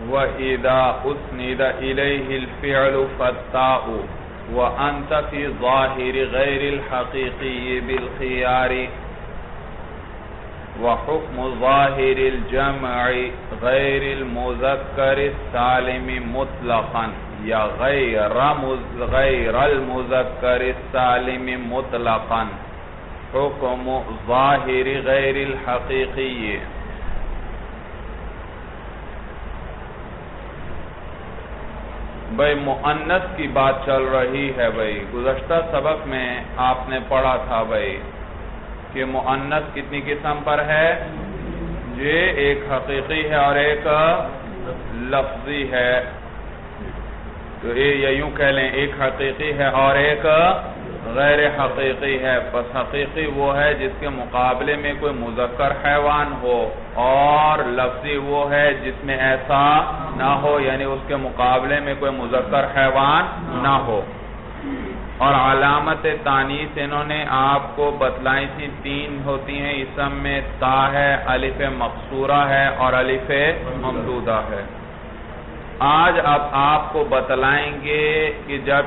وَإِذَا أُسْنِدَ إِلَيْهِ الْفِعْلُ فَالتَّاءُ وَأَنْتَ فِي ظَاهِرِ غَيْرِ الْحَقِيقِيِّ بِالْخِيَارِ وَحُكْمُ ظَاهِرِ الْجَمْعِ غَيْرِ الْمُذَكَّرِ السَّالِمِ مُطْلَقًا یا غیر المذکر السالم مطلقا حکم ظاہر غیر الحقیقی. بھئی مؤنث کی بات چل رہی ہے. بھئی گزشتہ سبق میں آپ نے پڑھا تھا بھئی کہ مؤنث کتنی قسم پر ہے؟ یہ ایک حقیقی ہے اور ایک لفظی ہے. تو یہ یوں کہہ لیں ایک حقیقی ہے اور ایک غیر حقیقی ہے. پس حقیقی وہ ہے جس کے مقابلے میں کوئی مذکر حیوان ہو اور لفظی وہ ہے جس میں ایسا نہ ہو، یعنی اس کے مقابلے میں کوئی مذکر حیوان نہ ہو. اور علامت تانیث انہوں نے آپ کو بتلائی تھی، 3 ہوتی ہیں اسم میں، تا ہے، الف مقصورہ ہے اور الف ممدودہ ہے. آج اب آپ کو بتلائیں گے کہ جب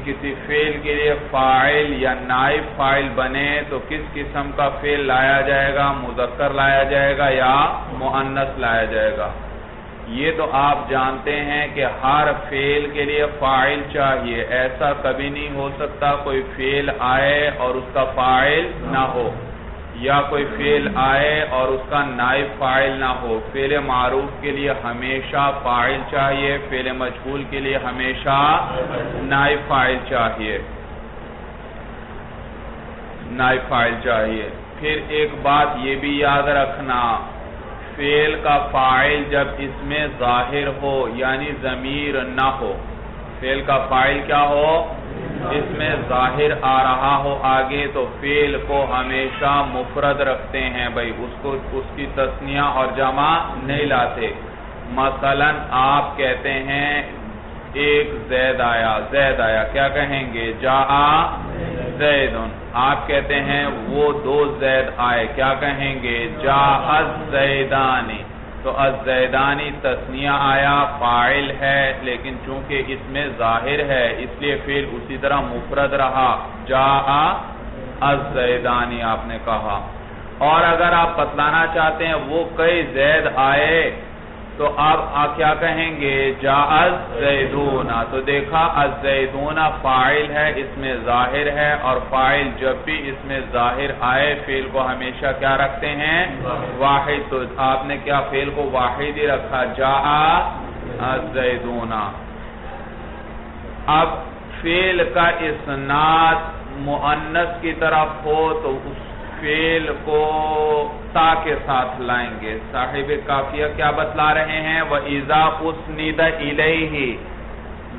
کسی فعل کے لیے فاعل یا نائب فاعل بنے تو کس قسم کا فعل لایا جائے گا، مذکر لایا جائے گا یا مؤنث لایا جائے گا. یہ تو آپ جانتے ہیں کہ ہر فعل کے لیے فاعل چاہیے. ایسا کبھی نہیں ہو سکتا کوئی فعل آئے اور اس کا فاعل نہ ہو، یا کوئی فعل آئے اور اس کا نائب فاعل نہ ہو. فعل معروف کے لیے ہمیشہ فاعل چاہیے، فعل مجہول کے لیے ہمیشہ نائب فاعل چاہیے. نائب فاعل چاہیے. پھر ایک بات یہ بھی یاد رکھنا، فعل کا فاعل جب اس میں ظاہر ہو یعنی ضمیر نہ ہو، فعل کا فاعل کیا ہو؟ اس میں ظاہر آ رہا ہو آگے، تو فعل کو ہمیشہ مفرد رکھتے ہیں. بھئی اس کی تثنیہ اور جمع نہیں لاتے. مثلا آپ کہتے ہیں ایک زید آیا، کیا کہیں گے؟ جاء زیدن. آپ کہتے ہیں وہ 2 زید آئے، کیا کہیں گے؟ جاء الزیدانی. تو الزیدانی تثنیہ آیا، فاعل ہے، لیکن چونکہ اس میں ظاہر ہے اس لیے فعل اسی طرح مفرد رہا، جاء الزیدانی آپ نے کہا. اور اگر آپ بتلانا چاہتے ہیں وہ کئی زید آئے تو آپ کیا کہیں گے؟ جاء الزیدون. تو دیکھا الزیدون فاعل ہے، اس میں ظاہر ہے، اور فاعل جب بھی اس میں ظاہر آئے فعل کو ہمیشہ کیا رکھتے ہیں؟ واحد. تو آپ نے کیا فعل کو واحد ہی رکھا، جاء الزیدون. اب فعل کا اسناد مؤنث کی طرف ہو تو اس فعل کو تا کے ساتھ لائیں گے. صاحب کافیہ کیا بتلا رہے ہیں؟ وَإِذَا أُسْنِدَ إِلَيْهِ،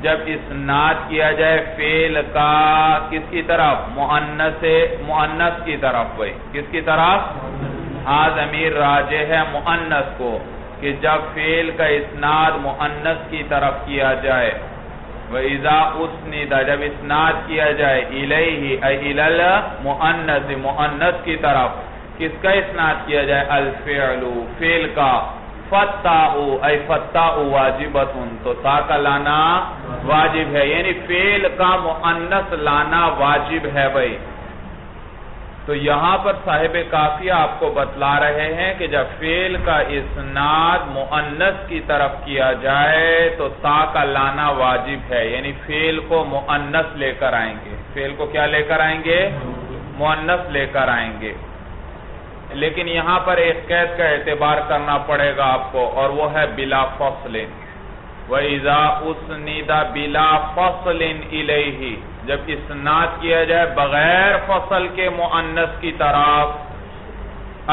جب اسناد کیا جائے فعل کا کس کی طرف؟ مؤنث کی طرف. بھئی کس کی طرف؟ ہاں ضمیر راجع ہے مؤنث کو، کہ جب فعل کا اسناد مؤنث کی طرف کیا جائے. وَإِذَا أُسْنِدَ، جب اسناد کیا جائے، إِلَيْهِ أي إِلَى الْمُؤَنَّثِ، مؤنث کی طرف. کس کا اسناد کیا جائے؟ الفعل، فعل کا. فَالتَّاءُ أي فَالتَّاءُ وَاجِبَةٌ، تو تا کا لانا واجب ہے، یعنی فعل کا مؤنث لانا واجب ہے. بھئی تو یہاں پر صاحب کافیہ آپ کو بتلا رہے ہیں کہ جب فعل کا اسناد مؤنث کی طرف کیا جائے تو تا کا لانا واجب ہے، یعنی فعل کو مؤنث لے کر آئیں گے. فعل کو کیا لے کر آئیں گے؟ مؤنث لے کر آئیں گے. لیکن یہاں پر ایک قید کا اعتبار کرنا پڑے گا آپ کو، اور وہ ہے بلا فصل. وَإِذَا أُسْنِدَ بِلَا فَصْلٍ إِلَيْهِ، جب اسناد کیا جائے بغیر فصل کے مؤنث کی طرف.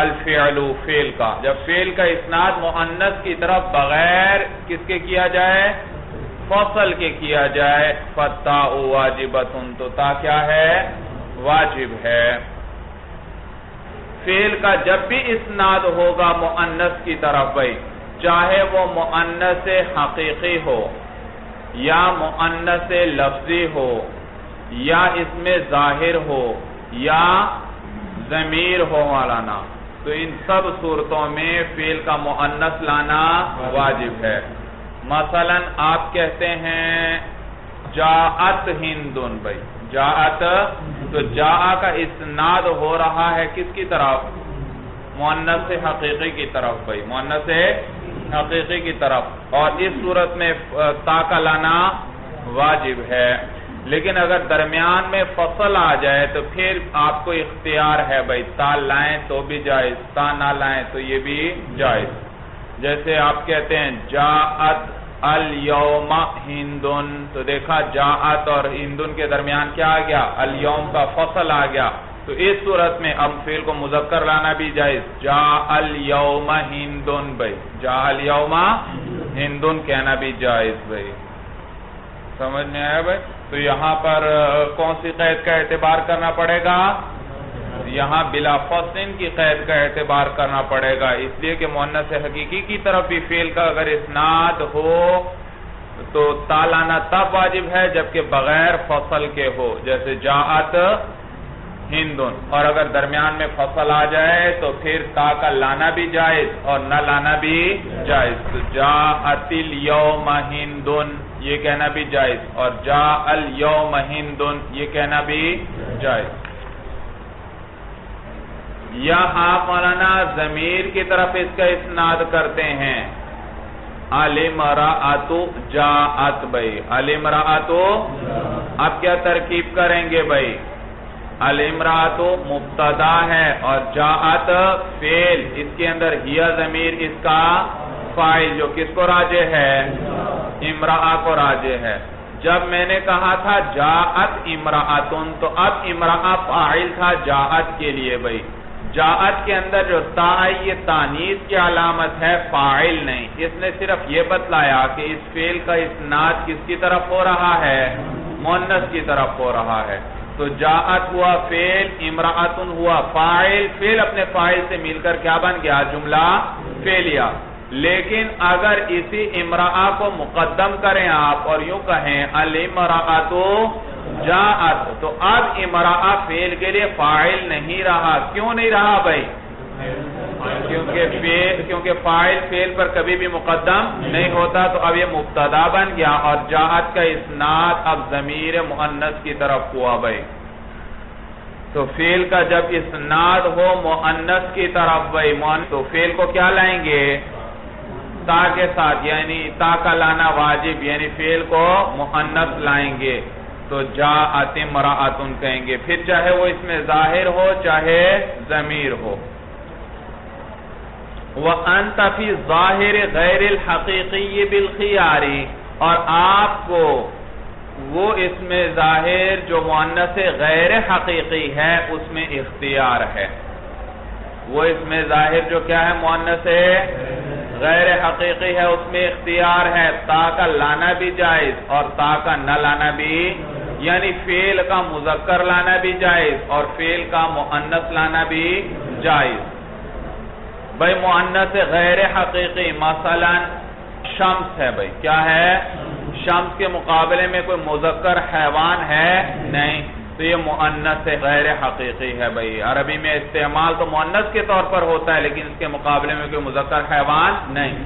الفعل، فعل کا، جب فعل کا اسناد مؤنث کی طرف بغیر کس کے کیا جائے؟ فصل کے کیا جائے. فَالتَّاءُ وَاجِبَةٌ، تو تا کیا ہے؟ واجب ہے. فعل کا جب بھی اسناد ہوگا مؤنث کی طرف، بھئی چاہے وہ مؤنث حقیقی ہو یا مؤنث لفظی ہو یا اس میں ظاہر ہو یا ضمیر ہو مولانا، تو ان سب صورتوں میں فعل کا مؤنث لانا واجب ہے. مثلا آپ کہتے ہیں جاءت ہندن، بھائی جاءت، تو جاء کا اسناد ہو رہا ہے کس کی طرف؟ مؤنث حقیقی کی طرف، بھائی مؤنث حقیقی کی طرف، اور اس صورت میں تا کا لانا واجب ہے. لیکن اگر درمیان میں فصل آ جائے تو پھر آپ کو اختیار ہے، بھائی تا لائیں تو بھی جائز، تا نہ لائیں تو یہ بھی جائز. جیسے آپ کہتے ہیں جاءت الیوم ہندن، تو دیکھا جاءت اور ہندن کے درمیان کیا آ گیا؟ الیوم کا فصل آ گیا. تو اس صورت میں اب فعل کو مذکر لانا بھی جائز، جاء الیوم ہندن، بھائی جاء الیوم ہندن کہنا بھی جائز. بھائی سمجھ میں آیا بھائی؟ تو یہاں پر کون سی قید کا اعتبار کرنا پڑے گا؟ یہاں بلا فصل کی قید کا اعتبار کرنا پڑے گا، اس لیے کہ مؤنث حقیقی کی طرف بھی فعل کا اگر اسناد ہو تو تا لانا تب واجب ہے جبکہ بغیر فصل کے ہو، جیسے جاءت ہندن، اور اگر درمیان میں فصل آ جائے تو پھر تا کا لانا بھی جائز اور نہ لانا بھی جائز. تو جاءت الیوم ہندن یہ کہنا بھی جائز، اور جاء الیوم ہندن یہ کہنا بھی جائز. یا آپ مولانا ضمیر کی طرف اس کا اسناد کرتے ہیں، الامرأۃ جاءت، بھائی الامرأۃ، اب کیا ترکیب کریں گے بھائی؟ الامرأۃ مبتدا ہے اور جاءت فعل، اس کے اندر ہیا ضمیر اس کا فاعل جو کس کو راجع ہے؟ امرأہ کو راجع ہے. جب میں نے کہا تھا جاءت امرأۃن تو اب امرأہ فاعل تھا جاءت کے لیے، بھائی جاءت کے اندر جو تا ہے یہ تانیث کی علامت ہے، فاعل نہیں. اس نے صرف یہ بتلایا کہ اس فعل کا اسناد کس کی طرف ہو رہا ہے؟ مؤنث کی طرف ہو رہا ہے. تو جاءت ہوا فعل، امرأۃن ہوا فاعل، فعل اپنے فاعل سے مل کر کیا بن گیا؟ جملہ فعلیہ. لیکن اگر اسی امرأہ کو مقدم کریں آپ اور یوں کہیں الامرأۃ جاءت، تو اب امرأہ فعل کے لیے فاعل نہیں رہا. کیوں نہیں رہا بھائی؟ کیونکہ فاعل فعل پر کبھی بھی مقدم نہیں ہوتا، تو اب یہ مبتدا بن گیا اور جاءت کا اسناد اب ضمیر مؤنث کی طرف ہوا. بھائی تو فعل کا جب اسناد ہو مؤنث کی طرف، بھائی تو فعل کو کیا لائیں گے؟ تا کے ساتھ، یعنی تا کا لانا واجب، یعنی فعل کو مؤنث لائیں گے. تو جاءت امرأۃن کہیں گے، پھر چاہے وہ اس میں ظاہر ہو چاہے ضمیر ہو. وَأَنْتَ فِي الظَّاهِرِ غَيْرِ الْحَقِيقِيِّ بِالْخِيَارِ، اور آپ کو وہ اس میں ظاہر جو مؤنث غیر حقیقی ہے اس میں اختیار ہے. وہ اس میں ظاہر جو کیا ہے؟ مؤنث غیر حقیقی ہے، اس میں اختیار ہے. تا کا لانا بھی جائز اور تا کا نہ لانا بھی، یعنی فعل کا مذکر لانا بھی جائز اور فعل کا مؤنث لانا بھی جائز. بھائی مؤنث غیر حقیقی مثلا شمس ہے، بھائی کیا ہے؟ شمس کے مقابلے میں کوئی مذکر حیوان ہے نہیں، تو یہ مؤنث غیر حقیقی ہے. بھائی عربی میں استعمال تو مؤنث کے طور پر ہوتا ہے لیکن اس کے مقابلے میں کوئی مذکر حیوان نہیں.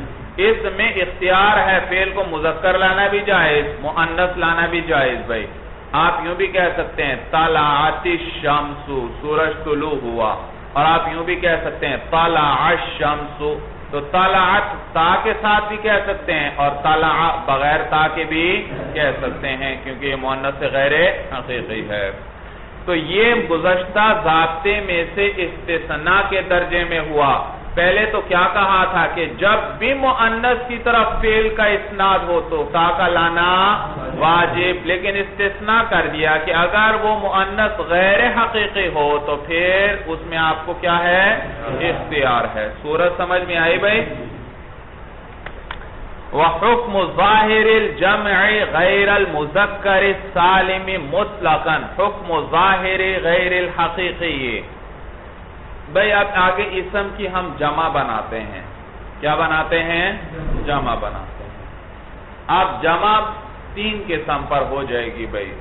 اس میں اختیار ہے فعل کو مذکر لانا بھی جائز، مؤنث لانا بھی جائز. بھائی آپ یوں بھی کہہ سکتے ہیں طلعت الشمس، سورج طلوع ہوا، اور آپ یوں بھی کہہ سکتے ہیں طلع الشمس. تو طلعت تا کے ساتھ بھی کہہ سکتے ہیں اور طلع بغیر تا کے بھی کہہ سکتے ہیں کیونکہ یہ مؤنث غیر حقیقی ہے. تو یہ گزشتہ ضابطے میں سے استثناء کے درجے میں ہوا. پہلے تو کیا کہا تھا کہ جب بھی مؤنث کی طرف فعل کا اسناد ہو تو تا کا لانا واجب، لیکن استثناء کر دیا کہ اگر وہ مؤنث غیر حقیقی ہو تو پھر اس میں آپ کو کیا ہے؟ اختیار ہے. صورت سمجھ میں آئی بھائی؟ وحکم ظاہر الجمع غیر المذکر السالم مطلقا، حکم ظاہر غیر الحقیقی. بھئی اب آگے اسم کی ہم جمع بناتے ہیں. کیا بناتے ہیں؟ جمع بناتے ہیں. اب جمع 3 قسم پر ہو جائے گی بھئی،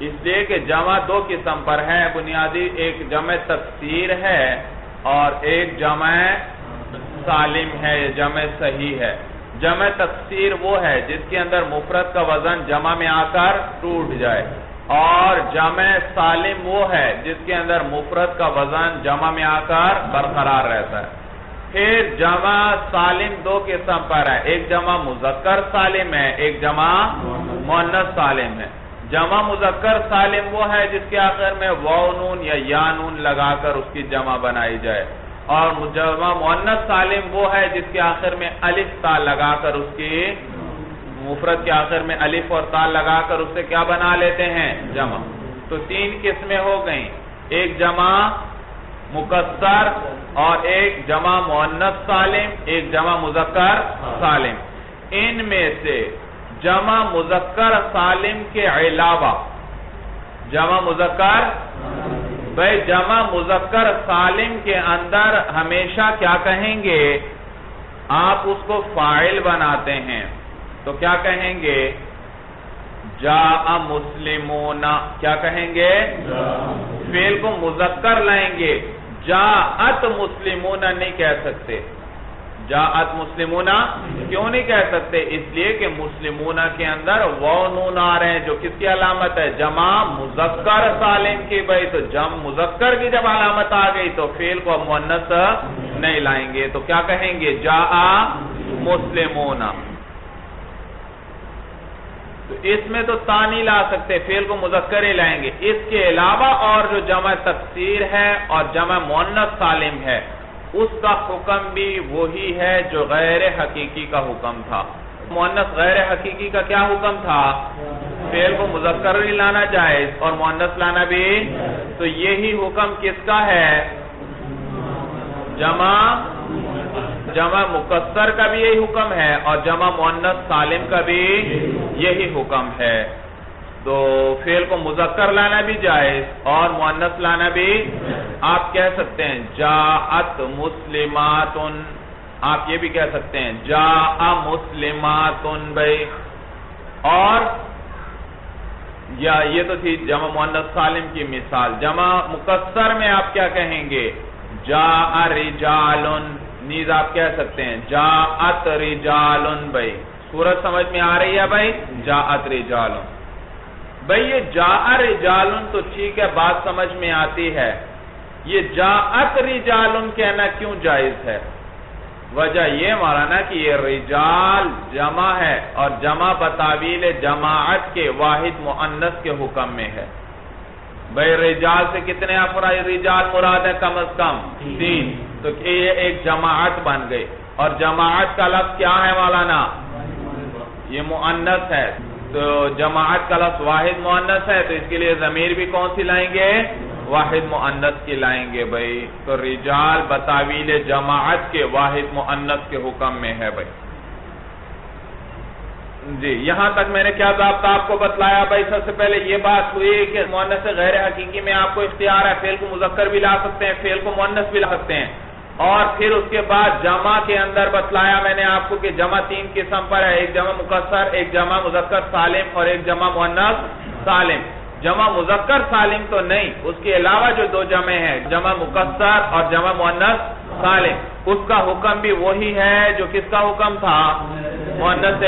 اس لیے کہ جمع 2 قسم پر ہے. بنیادی ایک جمع تکسیر ہے اور ایک جمع سالم ہے، جمع صحیح ہے۔ جمع تکسیر وہ ہے جس کے اندر مفرد کا وزن جمع میں آ کر ٹوٹ جائے، اور جمع سالم وہ ہے جس کے اندر مفرد کا وزن جمع میں آ کر برقرار رہتا ہے۔ پھر جمع سالم دو قسم پر ہے، ایک جمع مذکر سالم ہے، ایک جمع مؤنث سالم ہے۔ جمع مذکر سالم وہ ہے جس کے آخر میں واو نون یا یا نون لگا کر اس کی جمع بنائی جائے، اور جمع مؤنث سالم وہ ہے جس کے آخر میں الف تا لگا کر اس کی مفرد کے آخر میں الف اور تا لگا کر اسے کیا بنا لیتے ہیں؟ جمع۔ تو تین قسمیں ہو گئیں، ایک جمع مکسر اور ایک جمع مؤنث سالم، ایک جمع مذکر سالم۔ ان میں سے جمع مذکر سالم کے علاوہ جمع مذکر بھئی جمع مذکر سالم کے اندر ہمیشہ کیا کہیں گے؟ آپ اس کو فاعل بناتے ہیں تو کیا کہیں گے؟ جاء مسلمون، کیا کہیں گے؟ فعل کو مذکر لائیں گے، جاءت مسلمون نہیں کہہ سکتے۔ جاءت مسلمون کیوں نہیں کہہ سکتے؟ اس لیے کہ مسلمون کے اندر واو نون آ رہے ہیں جو کس کی علامت ہے؟ جمع مذکر سالم کی۔ بھائی تو جمع مذکر کی جب علامت آ گئی تو فعل کو مؤنث نہیں لائیں گے، تو کیا کہیں گے؟ جاء مسلمون۔ تو اس میں تو تا نہیں لا سکتے، فعل کو مذکر ہی لائیں گے۔ اس کے علاوہ اور جو جمع تکسیر ہے اور جمع مؤنث سالم ہے اس کا حکم بھی وہی ہے جو غیر حقیقی کا حکم تھا۔ مؤنث غیر حقیقی کا کیا حکم تھا؟ فعل کو مذکر ہی لانا جائز اور مؤنث لانا بھی۔ تو یہی حکم کس کا ہے؟ جمع مکسر کا بھی یہی حکم ہے اور جمع مؤنث سالم کا بھی یہی حکم ہے۔ تو فعل کو مذکر لانا بھی جائز اور مؤنث لانا بھی۔ آپ کہہ سکتے ہیں جاءت مسلمات، آپ یہ بھی کہہ سکتے ہیں جاء مسلمات بھائی۔ اور یا یہ تو تھی جمع مؤنث سالم کی مثال۔ جمع مکسر میں آپ کیا کہیں گے؟ جاء رجال، نیز آپ کہہ سکتے ہیں جاءت رجال بھائی۔ صورت سمجھ میں آ رہی ہے بھائی؟ جاءت رجال بھائی، یہ جاء رجال تو ٹھیک ہے، بات سمجھ میں آتی ہے۔ یہ جاءت رجال کہنا کیوں جائز ہے؟ وجہ یہ مولانا کہ یہ رجال جمع ہے اور جمع بتاویل جماعت کے واحد مؤنث کے حکم میں ہے۔ بھائی رجال سے کتنے افراد رجال مراد ہے؟ کم از کم 3، تو یہ ایک جماعت بن گئی، اور جماعت کا لفظ کیا ہے مولانا؟ یہ مؤنث ہے، تو جماعت کا لفظ واحد مؤنث ہے، تو اس کے لیے ضمیر بھی کون سی لائیں گے؟ واحد مؤنث کی لائیں گے بھائی۔ تو رجال بتاویل جماعت کے واحد مؤنث کے حکم میں ہے بھائی۔ جی یہاں تک میں نے کیا ضابطہ آپ کو بتلایا بھائی؟ سب سے پہلے یہ بات ہوئی کہ مؤنث غیر حقیقی میں آپ کو اختیار ہے، فعل کو مذکر بھی لا سکتے ہیں، فعل کو مؤنث بھی لا سکتے ہیں۔ اور پھر اس کے بعد جمع کے اندر بتلایا میں نے آپ کو کہ جمع 3 قسم پر ہے، ایک جمع مکسر، ایک جمع مذکر سالم اور ایک جمع مؤنث سالم۔ جمع مذکر سالم تو نہیں، اس کے علاوہ جو 2 جمع ہیں جمع مکسر اور جمع مؤنث سالم، اس کا حکم بھی وہی ہے جو کس کا حکم تھا؟ مؤنث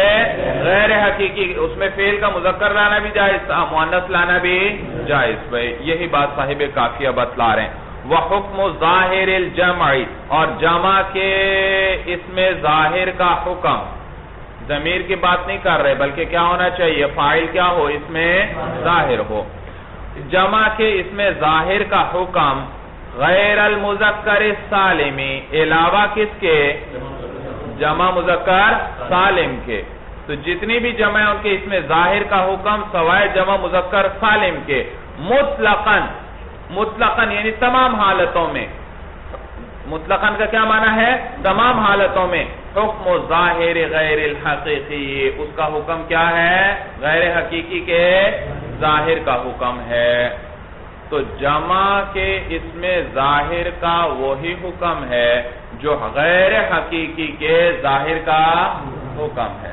غیر حقیقی، اس میں فعل کا مذکر لانا بھی جائز تھا، مؤنث لانا بھی جائز بھائی۔ یہی بات صاحب کافیہ بتلا رہے ہیں۔ وحکم ظاہر الجمع، اور جمع کے اس میں ظاہر کا حکم، ضمیر کی بات نہیں کر رہے بلکہ کیا ہونا چاہیے؟ فاعل کیا ہو؟ اس میں ظاہر ہو۔ جمع کے اس میں ظاہر کا حکم غیر المذکر السالمی، علاوہ کس کے؟ جمع مذکر سالم کے۔ تو جتنی بھی جمع ہیں ان کے اس میں ظاہر کا حکم سوائے جمع مذکر سالم کے، مطلقاً یعنی تمام حالتوں میں۔ مطلقاً کا کیا معنی ہے؟ تمام حالتوں میں۔ حکم ظاہر غیر الحقیقی، اس کا حکم کیا ہے؟ غیر حقیقی کے ظاہر کا حکم ہے۔ تو جمع کے اس میں ظاہر کا وہی حکم ہے جو غیر حقیقی کے ظاہر کا حکم ہے۔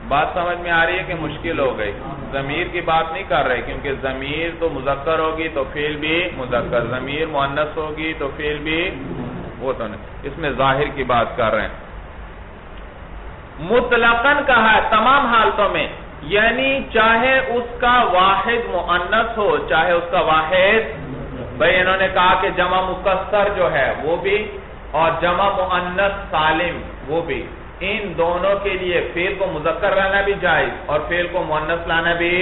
بات سمجھ میں آ رہی ہے کہ مشکل ہو گئی؟ ضمیر کی بات نہیں کر رہے کیونکہ ضمیر تو مذکر ہوگی تو فعل بھی مذکر، ضمیر مؤنث ہوگی تو فعل بھی وہ تو نہیں، اس میں ظاہر کی بات کر رہے ہیں. مطلقاً کہا ہے تمام حالتوں میں، یعنی چاہے اس کا واحد مؤنث ہو چاہے اس کا واحد، بھئی انہوں نے کہا کہ جمع مکسر جو ہے وہ بھی اور جمع مؤنث سالم وہ بھی، ان دونوں کے لیے فعل کو مذکر لانا بھی جائز اور فعل کو مؤنث لانا بھی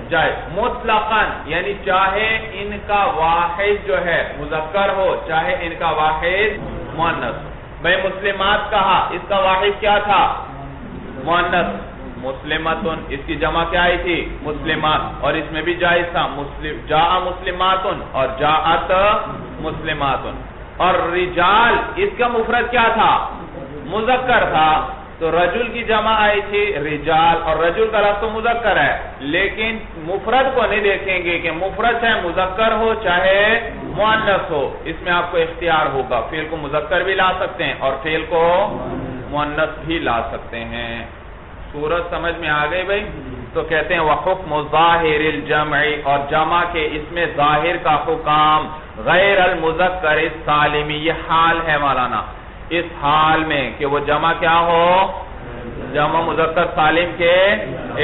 جائز. مطلقاً یعنی چاہے ان کا واحد جو ہے مذکر ہو چاہے ان کا واحد مؤنث. بھئی مسلمات کہا، اس کا واحد کیا تھا؟ مؤنث. مسلمتن، اس کی جمع کیا آئی تھی؟ مسلمات، اور اس میں بھی جائز تھا جاء مسلماتن اور جاءت مسلماتن. اور رجال، اس کا مفرد کیا تھا؟ مذکر تھا، تو رجل کی جمع آئی تھی رجال، اور رجل کا لفظ تو مذکر ہے، لیکن مفرد کو نہیں دیکھیں گے کہ مفرد چاہے مذکر ہو چاہے مؤنث ہو، اس میں آپ کو اختیار ہوگا. فعل کو مذکر بھی لا سکتے ہیں اور فعل کو مؤنث بھی لا سکتے ہیں. صورت سمجھ میں آ گئی بھائی؟ تو کہتے ہیں وحکم ظاہر الجمع، اور جمع کے اس میں ظاہر کا حکم غیر المذکر السالم، یہ حال ہے مولانا، اس حال میں کہ وہ جمع کیا ہو؟ جمع مذکر سالم کے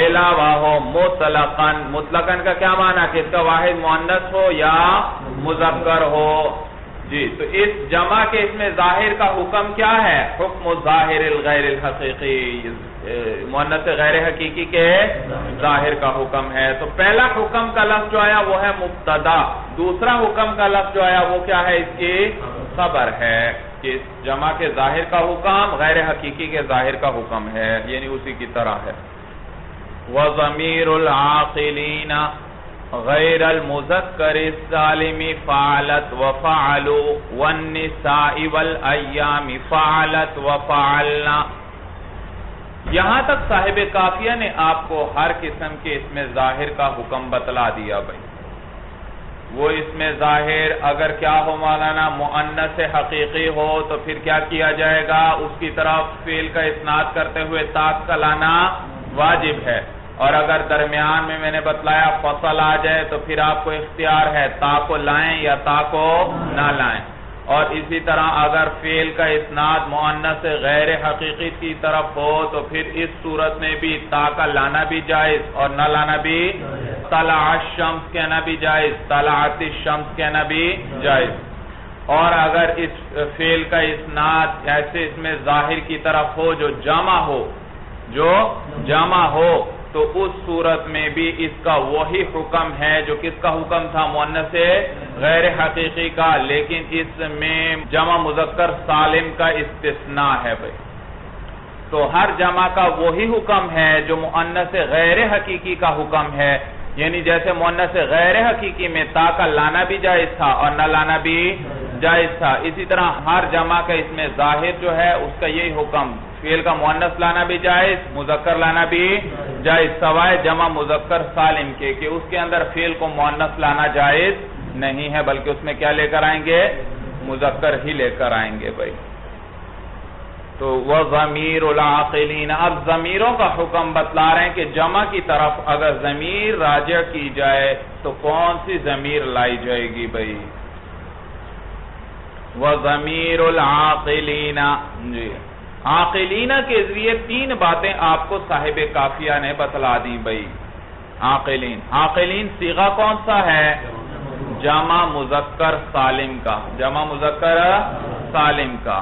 علاوہ ہو. مطلقاً، مطلقاً کا کیا معنی کہ اس کا واحد مؤنث ہو یا مذکر ہو. جی تو اس جمع کے اس میں ظاہر کا حکم کیا ہے؟ حکم ظاہر الغیر الحقیقی، مؤنث غیر حقیقی کے ظاہر کا حکم ہے. تو پہلا حکم کا لفظ جو آیا وہ ہے مبتدا، دوسرا حکم کا لفظ جو آیا وہ کیا ہے؟ اس کی خبر ہے کہ اس جمع کے ظاہر کا حکم غیر حقیقی کے ظاہر کا حکم ہے، یعنی اسی کی طرح ہے. وَضَمِيرُ الْعَاقِلِينَ غیر المذکر السالم فعلت وفعلوا والنساء والایام فعلت وفعلنا. یہاں تک صاحب کافیہ نے آپ کو ہر قسم کے اس میں ظاہر کا حکم بتلا دیا بھائی. وہ اس میں ظاہر اگر کیا ہو مولانا؟ مؤنث حقیقی ہو تو پھر کیا کیا جائے گا؟ اس کی طرف فعل کا اسناد کرتے ہوئے تاء کا لانا واجب ہے، اور اگر درمیان میں نے بتلایا فصل آ جائے تو پھر آپ کو اختیار ہے تاء کو لائیں یا تاء کو نہ لائیں. اور اسی طرح اگر فعل کا اسناد مؤنث غیر حقیقی کی طرف ہو تو پھر اس صورت میں بھی تاء کا لانا بھی جائز اور نہ لانا بھی، طلع الشمس کہنا بھی جائز، طلعت الشمس کہنا بھی جائز. اور اگر اس فعل کا اسناد ایسے اس میں ظاہر کی طرف ہو جو جمع ہو تو اس صورت میں بھی اس کا وہی حکم ہے جو کس کا حکم تھا؟ مؤنث غیر حقیقی کا، لیکن اس میں جمع مذکر سالم کا استثناء ہے بھائی. تو ہر جمع کا وہی حکم ہے جو مؤنث غیر حقیقی کا حکم ہے، یعنی جیسے مؤنث غیر حقیقی میں تاء کا لانا بھی جائز تھا اور نہ لانا بھی جائز تھا، اسی طرح ہر جمع کا اس میں ظاہر جو ہے اس کا یہی حکم، فعل کا مؤنث لانا بھی جائز، مذکر لانا بھی جائز، سوائے جمع مذکر سالم کے کہ اس کے اندر فعل کو مؤنث لانا جائز نہیں ہے، بلکہ اس میں کیا لے کر آئیں گے؟ مذکر ہی لے کر آئیں گے بھائی. تو وَضَمِيرُ الْعَاقِلِينَ، اب ضمیروں کا حکم بتلا رہے ہیں کہ جمع کی طرف اگر ضمیر راجع کی جائے تو کون سی ضمیر لائی جائے گی بھائی؟ وَضَمِيرُ الْعَاقِلِينَ، جی عاقلین کے ذریعے تین باتیں آپ کو صاحب کافیہ نے بتلا دی بھائی. عاقلین صیغہ کون سا ہے؟ جمع مذکر سالم کا، جمع مذکر سالم کا.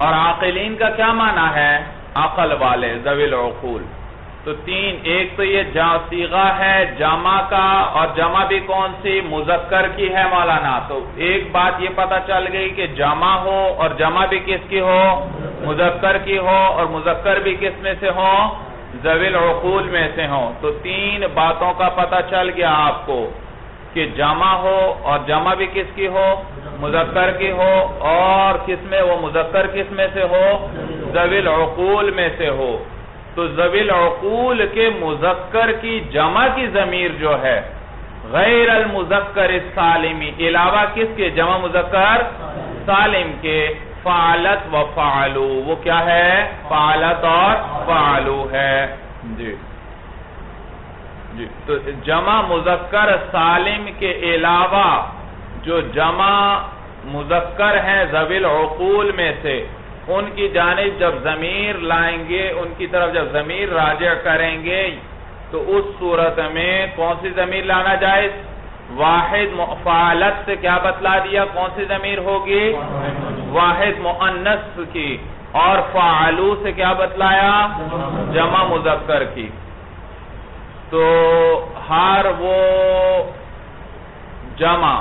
اور عاقلین کا کیا معنی ہے؟ عقل والے، ذوی العقول. تو تین، ایک تو یہ صیغہ ہے جمع کا، اور جمع بھی کون سی؟ مذکر کی ہے مولانا. تو ایک بات یہ پتہ چل گئی کہ جمع ہو اور جمع بھی کس کی ہو؟ مذکر کی ہو، اور مذکر بھی کس میں سے ہو؟ ذوی العقول میں سے ہو. تو تین باتوں کا پتہ چل گیا آپ کو کہ جمع ہو اور جمع بھی کس کی ہو؟ مذکر کی ہو، اور کس میں وہ مذکر کس میں سے ہو؟ ذوی العقول میں سے ہو. تو ذوی العقول کے مذکر کی جمع کی ضمیر جو ہے غیر المذکر السالمی، علاوہ کس کے؟ جمع مذکر سالم کے، فعلت و فعلو، وہ کیا ہے؟ فعلت اور فعلو ہے. جی تو جمع مذکر سالم کے علاوہ جو جمع مذکر ہیں ذوی العقول میں سے، ان کی جانب جب ضمیر لائیں گے، ان کی طرف جب ضمیر راجع کریں گے تو اس صورت میں کون سی ضمیر لانا جائز؟ واحد فعلت سے کیا بتلا دیا کون سی ضمیر ہوگی؟ واحد مؤنث کی، اور فعلو سے کیا بتلایا؟ جمع مذکر کی۔ تو ہر وہ جمع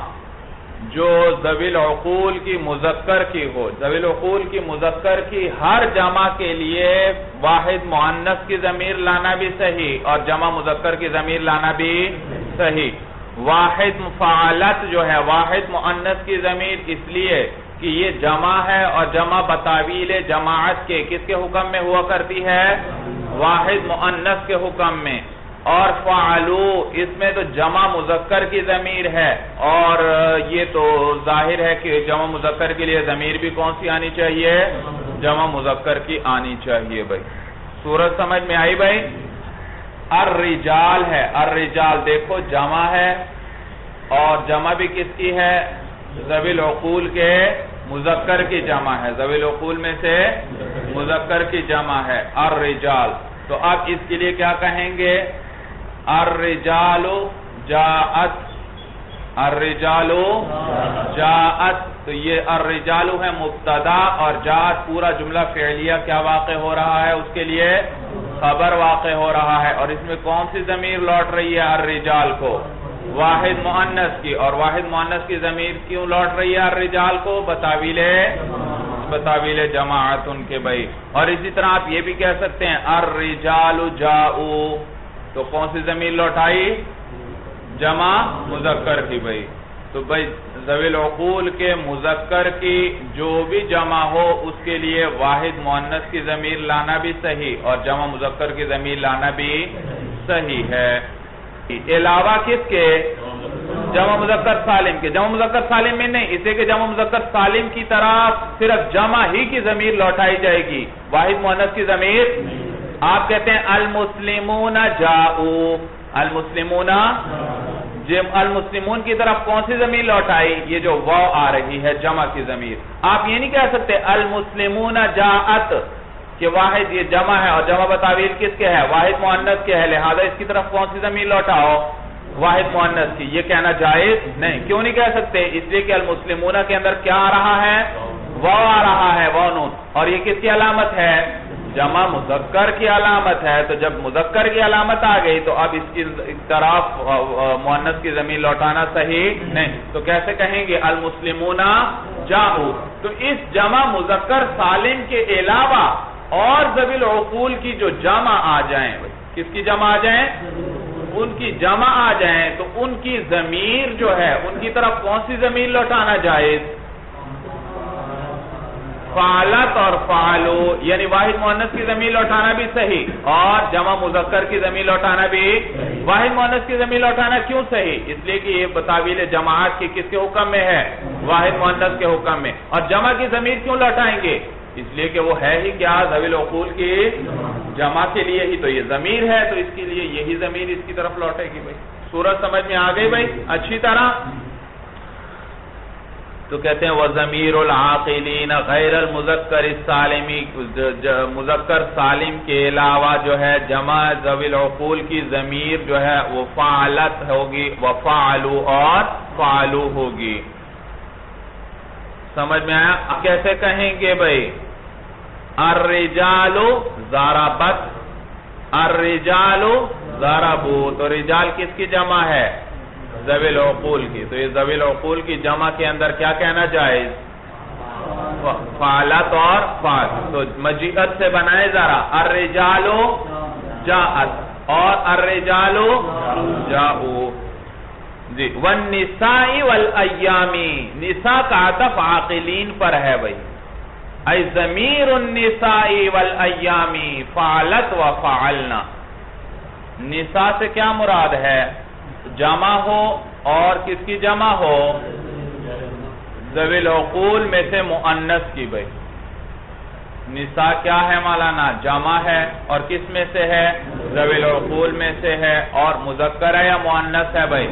جو ذوی العقول کی مذکر کی ہو، ذوی العقول کی مذکر کی ہر جمع کے لیے واحد مؤنث کی ضمیر لانا بھی صحیح اور جمع مذکر کی ضمیر لانا بھی صحیح۔ واحد فعلت جو ہے واحد مؤنث کی ضمیر اس لیے کہ یہ جمع ہے، اور جمع بتاویل جماعت کے کس کے حکم میں ہوا کرتی ہے؟ واحد مؤنث کے حکم میں۔ اور فعلو اس میں تو جمع مذکر کی ضمیر ہے، اور یہ تو ظاہر ہے کہ جمع مذکر کے لیے ضمیر بھی کون سی آنی چاہیے؟ جمع مذکر کی آنی چاہیے بھائی۔ صورت سمجھ میں آئی بھائی؟ الرجال ہے، الرجال دیکھو جمع ہے، اور جمع بھی کس کی ہے؟ ذوی العقول کے مذکر کی جمع ہے، ذوی العقول میں سے مذکر کی جمع ہے الرجال۔ تو اب اس کے لیے کیا کہیں گے؟ الرجال جاءت، الرجال جاءت، تو یہ الرجال ہے مبتدا، اور جاءت پورا جملہ فعلیہ کیا واقع ہو رہا ہے؟ اس کے لیے خبر واقع ہو رہا ہے، اور اس میں کون سی ضمیر لوٹ رہی ہے الرجال کو؟ واحد مؤنث کی، اور واحد مؤنث کی ضمیر کیوں لوٹ رہی ہے الرجال کو؟ بتاویل جماعت ان کے بھائی۔ اور اسی طرح آپ یہ بھی کہہ سکتے ہیں الرجال جاؤ، تو کون سی ضمیر لوٹائی؟ جمع مذکر کی بھائی۔ تو بھائی ذوی العقول کے مذکر کی جو بھی جمع ہو اس کے لیے واحد مؤنث کی ضمیر لانا بھی صحیح اور جمع مذکر کی ضمیر لانا بھی صحیح ہے، علاوہ کس کے؟ جمع مذکر سالم کے۔ جمع مذکر سالم میں نہیں، اسے کہ جمع مذکر سالم کی طرف صرف جمع ہی کی ضمیر لوٹائی جائے گی، واحد مؤنث کی ضمیر۔ آپ کہتے ہیں المسلمون جاؤ، المسلمون، المسلمون کی طرف کون سی ضمیر لوٹائی؟ یہ جو واو آ رہی ہے جمع کی ضمیر۔ آپ یہ نہیں کہہ سکتے المسلمون جاءت کہ واحد یہ جمع ہے اور جمع بتاویل کس کے ہے؟ واحد مؤنث کے ہے، لہذا اس کی طرف کون سی ضمیر لوٹاؤ؟ واحد مؤنث کی۔ یہ کہنا جائز نہیں، کیوں نہیں کہہ سکتے؟ اس لیے کہ المسلمون کے اندر کیا آ رہا ہے؟ واو آ رہا ہے، واو نون، اور یہ کس کی علامت ہے؟ جمع مذکر کی علامت ہے۔ تو جب مذکر کی علامت آ گئی تو اب اس کی طرف مؤنث کی ضمیر لوٹانا صحیح نہیں، تو کیسے کہیں گے المسلمون جاؤ؟ تو اس جمع مذکر سالم کے علاوہ اور ذوی العقول کی جو جمع آ جائیں، کس کی جمع آ جائیں؟ ان کی جمع آ جائیں تو ان کی ضمیر جو ہے ان کی طرف کون سی ضمیر لوٹانا جائز؟ فعلت اور فعلو، یعنی واحد مؤنث کی ضمیر لوٹانا بھی صحیح اور جمع مذکر کی ضمیر لوٹانا بھی۔ واحد مؤنث کی ضمیر لوٹانا کیوں صحیح؟ اس لیے کہ یہ بتاویل جماعت کی کس کے حکم میں ہے؟ واحد مؤنث کے حکم میں۔ اور جمع کی ضمیر کیوں لوٹائیں گے؟ اس لیے کہ وہ ہے ہی کیا؟ ذوی العقول کی جمع کے لیے ہی تو یہ ضمیر ہے، تو اس کے لیے یہی ضمیر اس کی طرف لوٹے گی بھائی۔ صورت سمجھ میں آ گئی بھائی اچھی طرح؟ تو کہتے ہیں وَضَمِيرُ الْعَاقِلِينَ غَيْرَ الْمُذَكَّرِ السَّالِمِ، مذکر سالم کے علاوہ جو ہے جمع ذوی العقول کی ضمیر جو ہے وہ فعلت ہوگی، وَفَعَلُوا اور فَعَلُوا ہوگی۔ سمجھ میں آیا؟ آپ کیسے کہیں گے بھائی؟ الرجال ضربت، الرجال ضربوا، تو رجال کس کی جمع ہے؟ ذوی العقول کی۔ تو یہ ذوی العقول کی جمع کے اندر کیا کہنا جائز؟ فعلت اور فعل۔ تو مجیعت سے بنائے ذرا الرجال جاءت اور الرجال جاؤ جی۔ والنساء والایام، نساء کا عطف عاقلین پر ہے بھائی، ای ضمیر النساء والایام فعلت وفعلنا۔ نساء سے کیا مراد ہے؟ جمع ہو اور کس کی جمع ہو؟ ذوی العقول میں سے مؤنث کی بھائی۔ نساء کیا ہے مولانا؟ جمع ہے، اور کس میں سے ہے؟ ذوی العقول میں سے ہے، اور مذکر ہے یا مؤنث ہے بھائی؟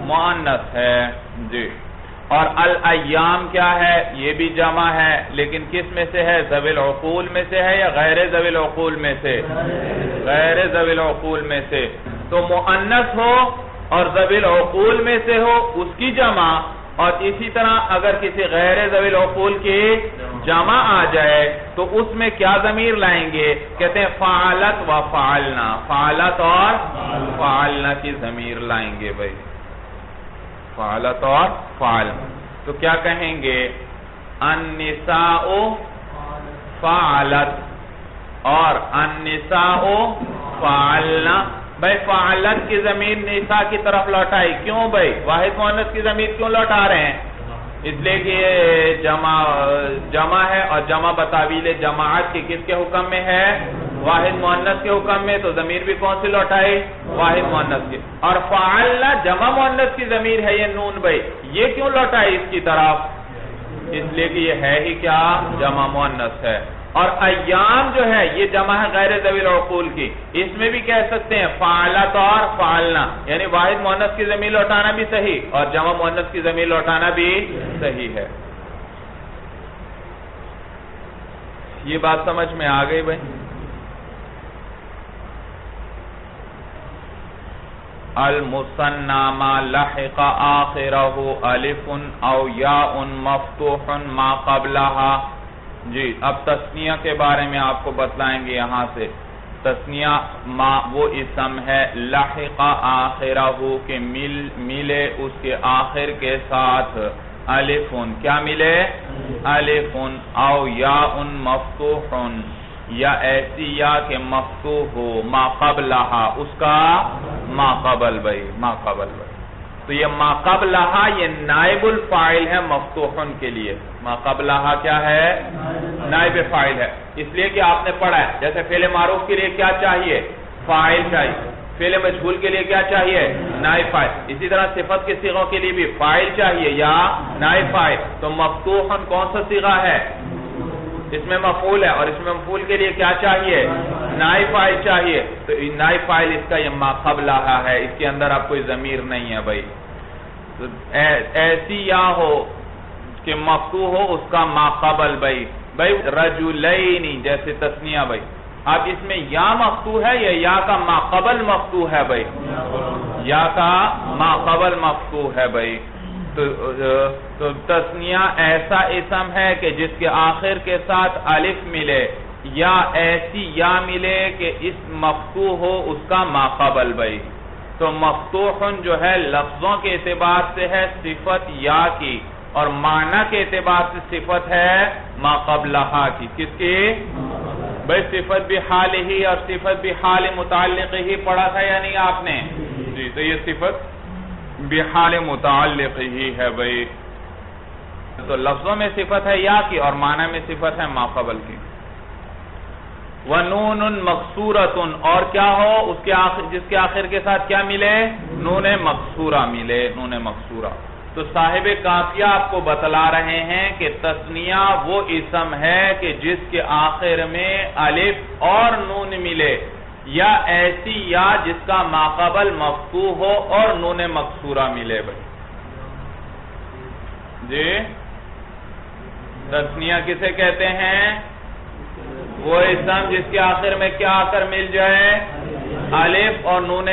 مؤنث ہے جی۔ اور الایام کیا ہے؟ یہ بھی جمع ہے، لیکن کس میں سے ہے؟ ذوی العقول میں سے ہے یا غیر ذوی العقول میں سے؟ غیر ذوی العقول میں سے. تو مؤنث ہو اور ذوی العقول میں سے ہو اس کی جمع، اور اسی طرح اگر کسی غیر ذوی العقول کی جمع آ جائے تو اس میں کیا ضمیر لائیں گے؟ کہتے ہیں فعلت و فعلنا، فعلت اور فعلنا کی ضمیر لائیں گے بھائی، فعلت اور فعلنا. تو کیا کہیں گے؟ النساء فعلت اور النساء فعلنا. بھائی فعلت کی ضمیر نساء کی طرف لوٹائی، کیوں بھائی؟ واحد مؤنث کی ضمیر کیوں لوٹا رہے ہیں؟ اس لیے کہ یہ جمع ہے، اور جمع بتاویل جماعت کی کس کے حکم میں ہے؟ واحد مؤنث کے حکم میں. تو ضمیر بھی کون سی لوٹائی؟ واحد مؤنث کی. اور فعلنا جمع مؤنث کی ضمیر ہے یہ نون بھائی، یہ کیوں لوٹائی اس کی طرف؟ اس لیے کہ یہ ہے ہی کیا؟ جمع مؤنث ہے. اور ایام جو ہے یہ جمع ہے غیر ذوی العقول کی، اس میں بھی کہہ سکتے ہیں فعلت اور فعلنا، یعنی واحد مؤنث کی ضمیر لوٹانا بھی صحیح اور جمع مؤنث کی ضمیر لوٹانا بھی صحیح ہے. یہ بات سمجھ میں آ گئی بھائی؟ المثنى ما لحق آخرہ الف او یاء مفتوح ما قبلها. جی اب تثنیہ کے بارے میں آپ کو بتلائیں گے. یہاں سے تثنیہ ما وہ اسم ہے لحق آخرہ کہ ملے اس کے آخر کے ساتھ الف، کیا ملے؟ الف او یاء مفتوح، یا ایسی یا کہ مفتوح ہو ما قبلہا اس کا ما قبل بھائی، ما قبل بھائی. تو یہ ما قبلہا یہ نائب الفاعل ہے مفتوحن کے لیے. ما قبلہا کیا ہے؟ نائب فاعل ہے. اس لیے کہ آپ نے پڑھا ہے جیسے فعل معروف کے لیے کیا چاہیے؟ فاعل چاہیے. فعل مجہول کے لیے کیا چاہیے؟ نائب فاعل. اسی طرح صفت کے صیغوں کے لیے بھی فاعل چاہیے یا نائب فاعل. تو مفتوحن کون سا صیغہ ہے؟ اس میں مفعول ہے، اور اس میں مفعول کے لیے کیا چاہیے؟ نائب فاعل چاہیے. تو نائب فاعل اس کا یہ ما قبلہا ہے، اس کے اندر اب کوئی ضمیر نہیں ہے بھائی. تو ایسی یا ہو کہ مفتوح ہو اس کا ما قبل بھائی. رجلین جیسے تثنیہ بھائی، اب اس میں یا مفتوح ہے یا کا ما قبل مفتوح ہے بھائی؟ یا کا ما قبل مفتوح ہے بھائی. تو تثنیہ ایسا اسم ہے کہ جس کے آخر کے ساتھ الف ملے یا ایسی یا ملے کہ اس مفتوح ہو اس کا ما قبل بھائی. تو مفتوحن جو ہے لفظوں کے اعتبار سے ہے صفت یا کی، اور معنی کے اعتبار سے صفت ہے ما قبلہا کی. کس کی بھائی؟ صفت بھی حال ہی اور صفت بھی حال متعلق ہی پڑھا تھا یا نہیں آپ نے؟ جی تو یہ صفت بحال متعلق ہی ہے بھائی. تو لفظوں میں صفت ہے یا کی اور معنی میں صفت ہے ما قبل کی. وَنُونٌ مَقْصُورَةٌ اور کیا ہو اس کے آخر جس کے آخر کے ساتھ کیا ملے؟ نون مقصورہ ملے، نون مقصورہ. تو صاحب قافیہ آپ کو بتلا رہے ہیں کہ تثنیہ وہ اسم ہے کہ جس کے آخر میں الف اور نون ملے، یا ایسی یا جس کا ما قبل مفتوح ہو اور نون مقصورہ ملے بھائی. جی تثنیہ کسے کہتے ہیں؟ وہ اسم جس کے آخر میں کیا آ کر مل جائے؟ الف اور نون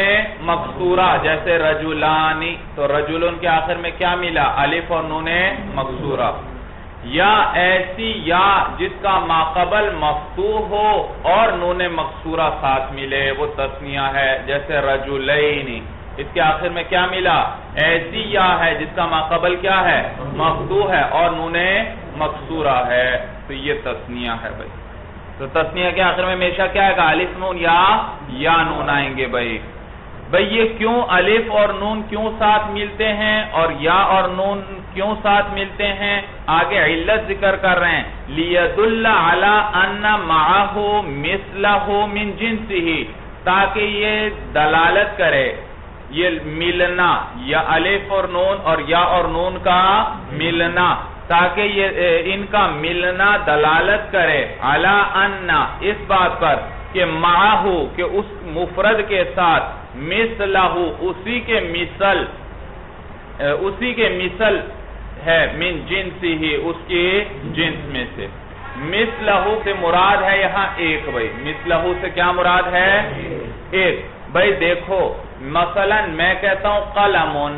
مقصورہ. جیسے رجلانی، تو رجلن کے آخر میں کیا ملا؟ الف اور نون مقصورہ. یا ایسی یا جس کا ما قبل مفتوح ہو اور نون مقصورہ ساتھ ملے، وہ تثنیہ ہے. جیسے رجلین، اس کے آخر میں کیا ملا؟ ایسی یا ہے جس کا ما قبل کیا ہے؟ مفتوح ہے اور نون مقصورہ ہے. تو یہ تثنیہ ہے بھائی. تو تثنیہ کے آخر میں ہمیشہ کیا ہے؟ الف نون یا نون آئیں گے بھائی. بھئی یہ کیوں الف اور نون کیوں ساتھ ملتے ہیں اور یا اور نون کیوں ساتھ ملتے ہیں؟ آگے علت ذکر کر رہے ہیں. لِيَدُلَّ عَلَىٰ أَنَّ مَعَهُ مِثْلَهُ مِنْ جِنْسِهِ، تاکہ یہ دلالت کرے، یہ ملنا یا الف اور نون کا ملنا، تاکہ یہ ان کا ملنا دلالت کرے عَلَىٰ أَنَّ اس بات پر کہ معاہو کہ اس مفرد کے ساتھ مثلہ اسی کے مثل ہے من جنسی ہی اس کی جنس میں سے. مثلہو سے مراد ہے یہاں ایک بھائی. مثلہو سے کیا مراد ہے؟ ایک. بھائی دیکھو مثلا میں کہتا ہوں قلمن.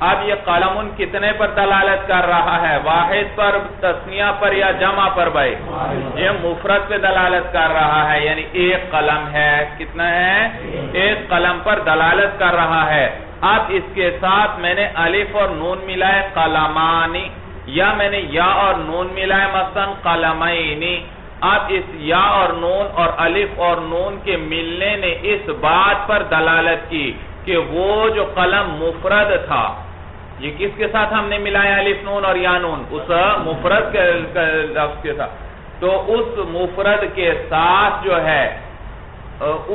اب یہ قلمن کتنے پر دلالت کر رہا ہے؟ واحد پر، تثنیہ پر یا جمع پر؟ بھائی یہ مفرد پہ دلالت کر رہا ہے، یعنی ایک قلم ہے. کتنا ہے؟ ایک قلم پر دلالت کر رہا ہے. اب اس کے ساتھ میں نے الف اور نون ملائے قلمانی، یا میں نے یا اور نون ملائے مثلا قلمینی. اب اس یا اور نون اور الف اور نون کے ملنے نے اس بات پر دلالت کی کہ وہ جو قلم مفرد تھا، یہ کس کے ساتھ ہم نے ملایا الف نون اور یا نون؟ اس مفرد کے لفظ کے ساتھ. تو اس مفرد کے ساتھ جو ہے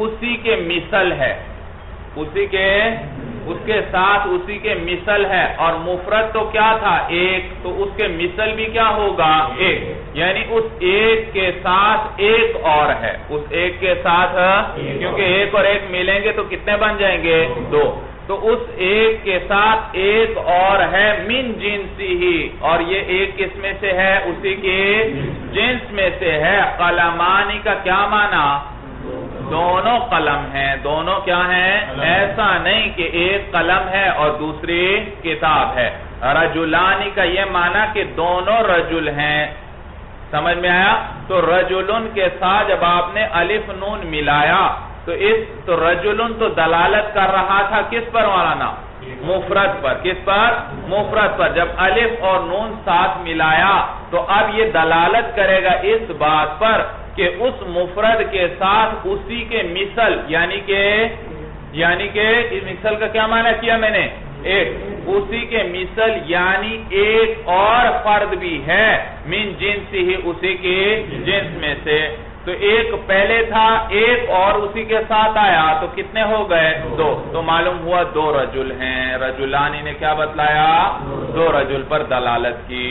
اسی کے مثل ہے، اس کے ساتھ اسی کے مثل ہے. اور مفرد تو کیا تھا؟ ایک. تو اس کے مثل بھی کیا ہوگا؟ ایک. یعنی اس ایک کے ساتھ ایک اور ہے. اس ایک کے ساتھ، کیونکہ ایک اور ایک ملیں گے تو کتنے بن جائیں گے؟ دو. تو اس ایک کے ساتھ ایک اور ہے من جنسی ہی. اور یہ ایک کس میں سے ہے؟ اسی کے جنس میں سے ہے. قلمانی کا کیا معنی؟ دونوں قلم ہیں. دونوں کیا ہیں؟ ایسا نہیں کہ ایک قلم ہے اور دوسری کتاب ہے. رجلانی کا یہ معنی کہ دونوں رجل ہیں. سمجھ میں آیا؟ تو رجلن کے ساتھ جب آپ نے الف نون ملایا تو رجلن تو دلالت کر رہا تھا کس پر مولانا؟ مفرد پر. کس پر؟ مفرد پر. جب الف اور نون ساتھ ملایا تو اب یہ دلالت کرے گا اس بات پر کہ اس مفرد کے ساتھ اسی کے مثل، یعنی کہ اس مثل کا کیا معنی کیا میں نے؟ ایک. اسی کے مثل یعنی ایک اور فرد بھی ہے من جنسی ہی، اسی کے جنس میں سے. تو ایک پہلے تھا، ایک اور اسی کے ساتھ آیا تو کتنے ہو گئے؟ دو. تو معلوم ہوا دو رجل ہیں. رجلانی نے کیا بتلایا؟ دو رجل پر دلالت کی.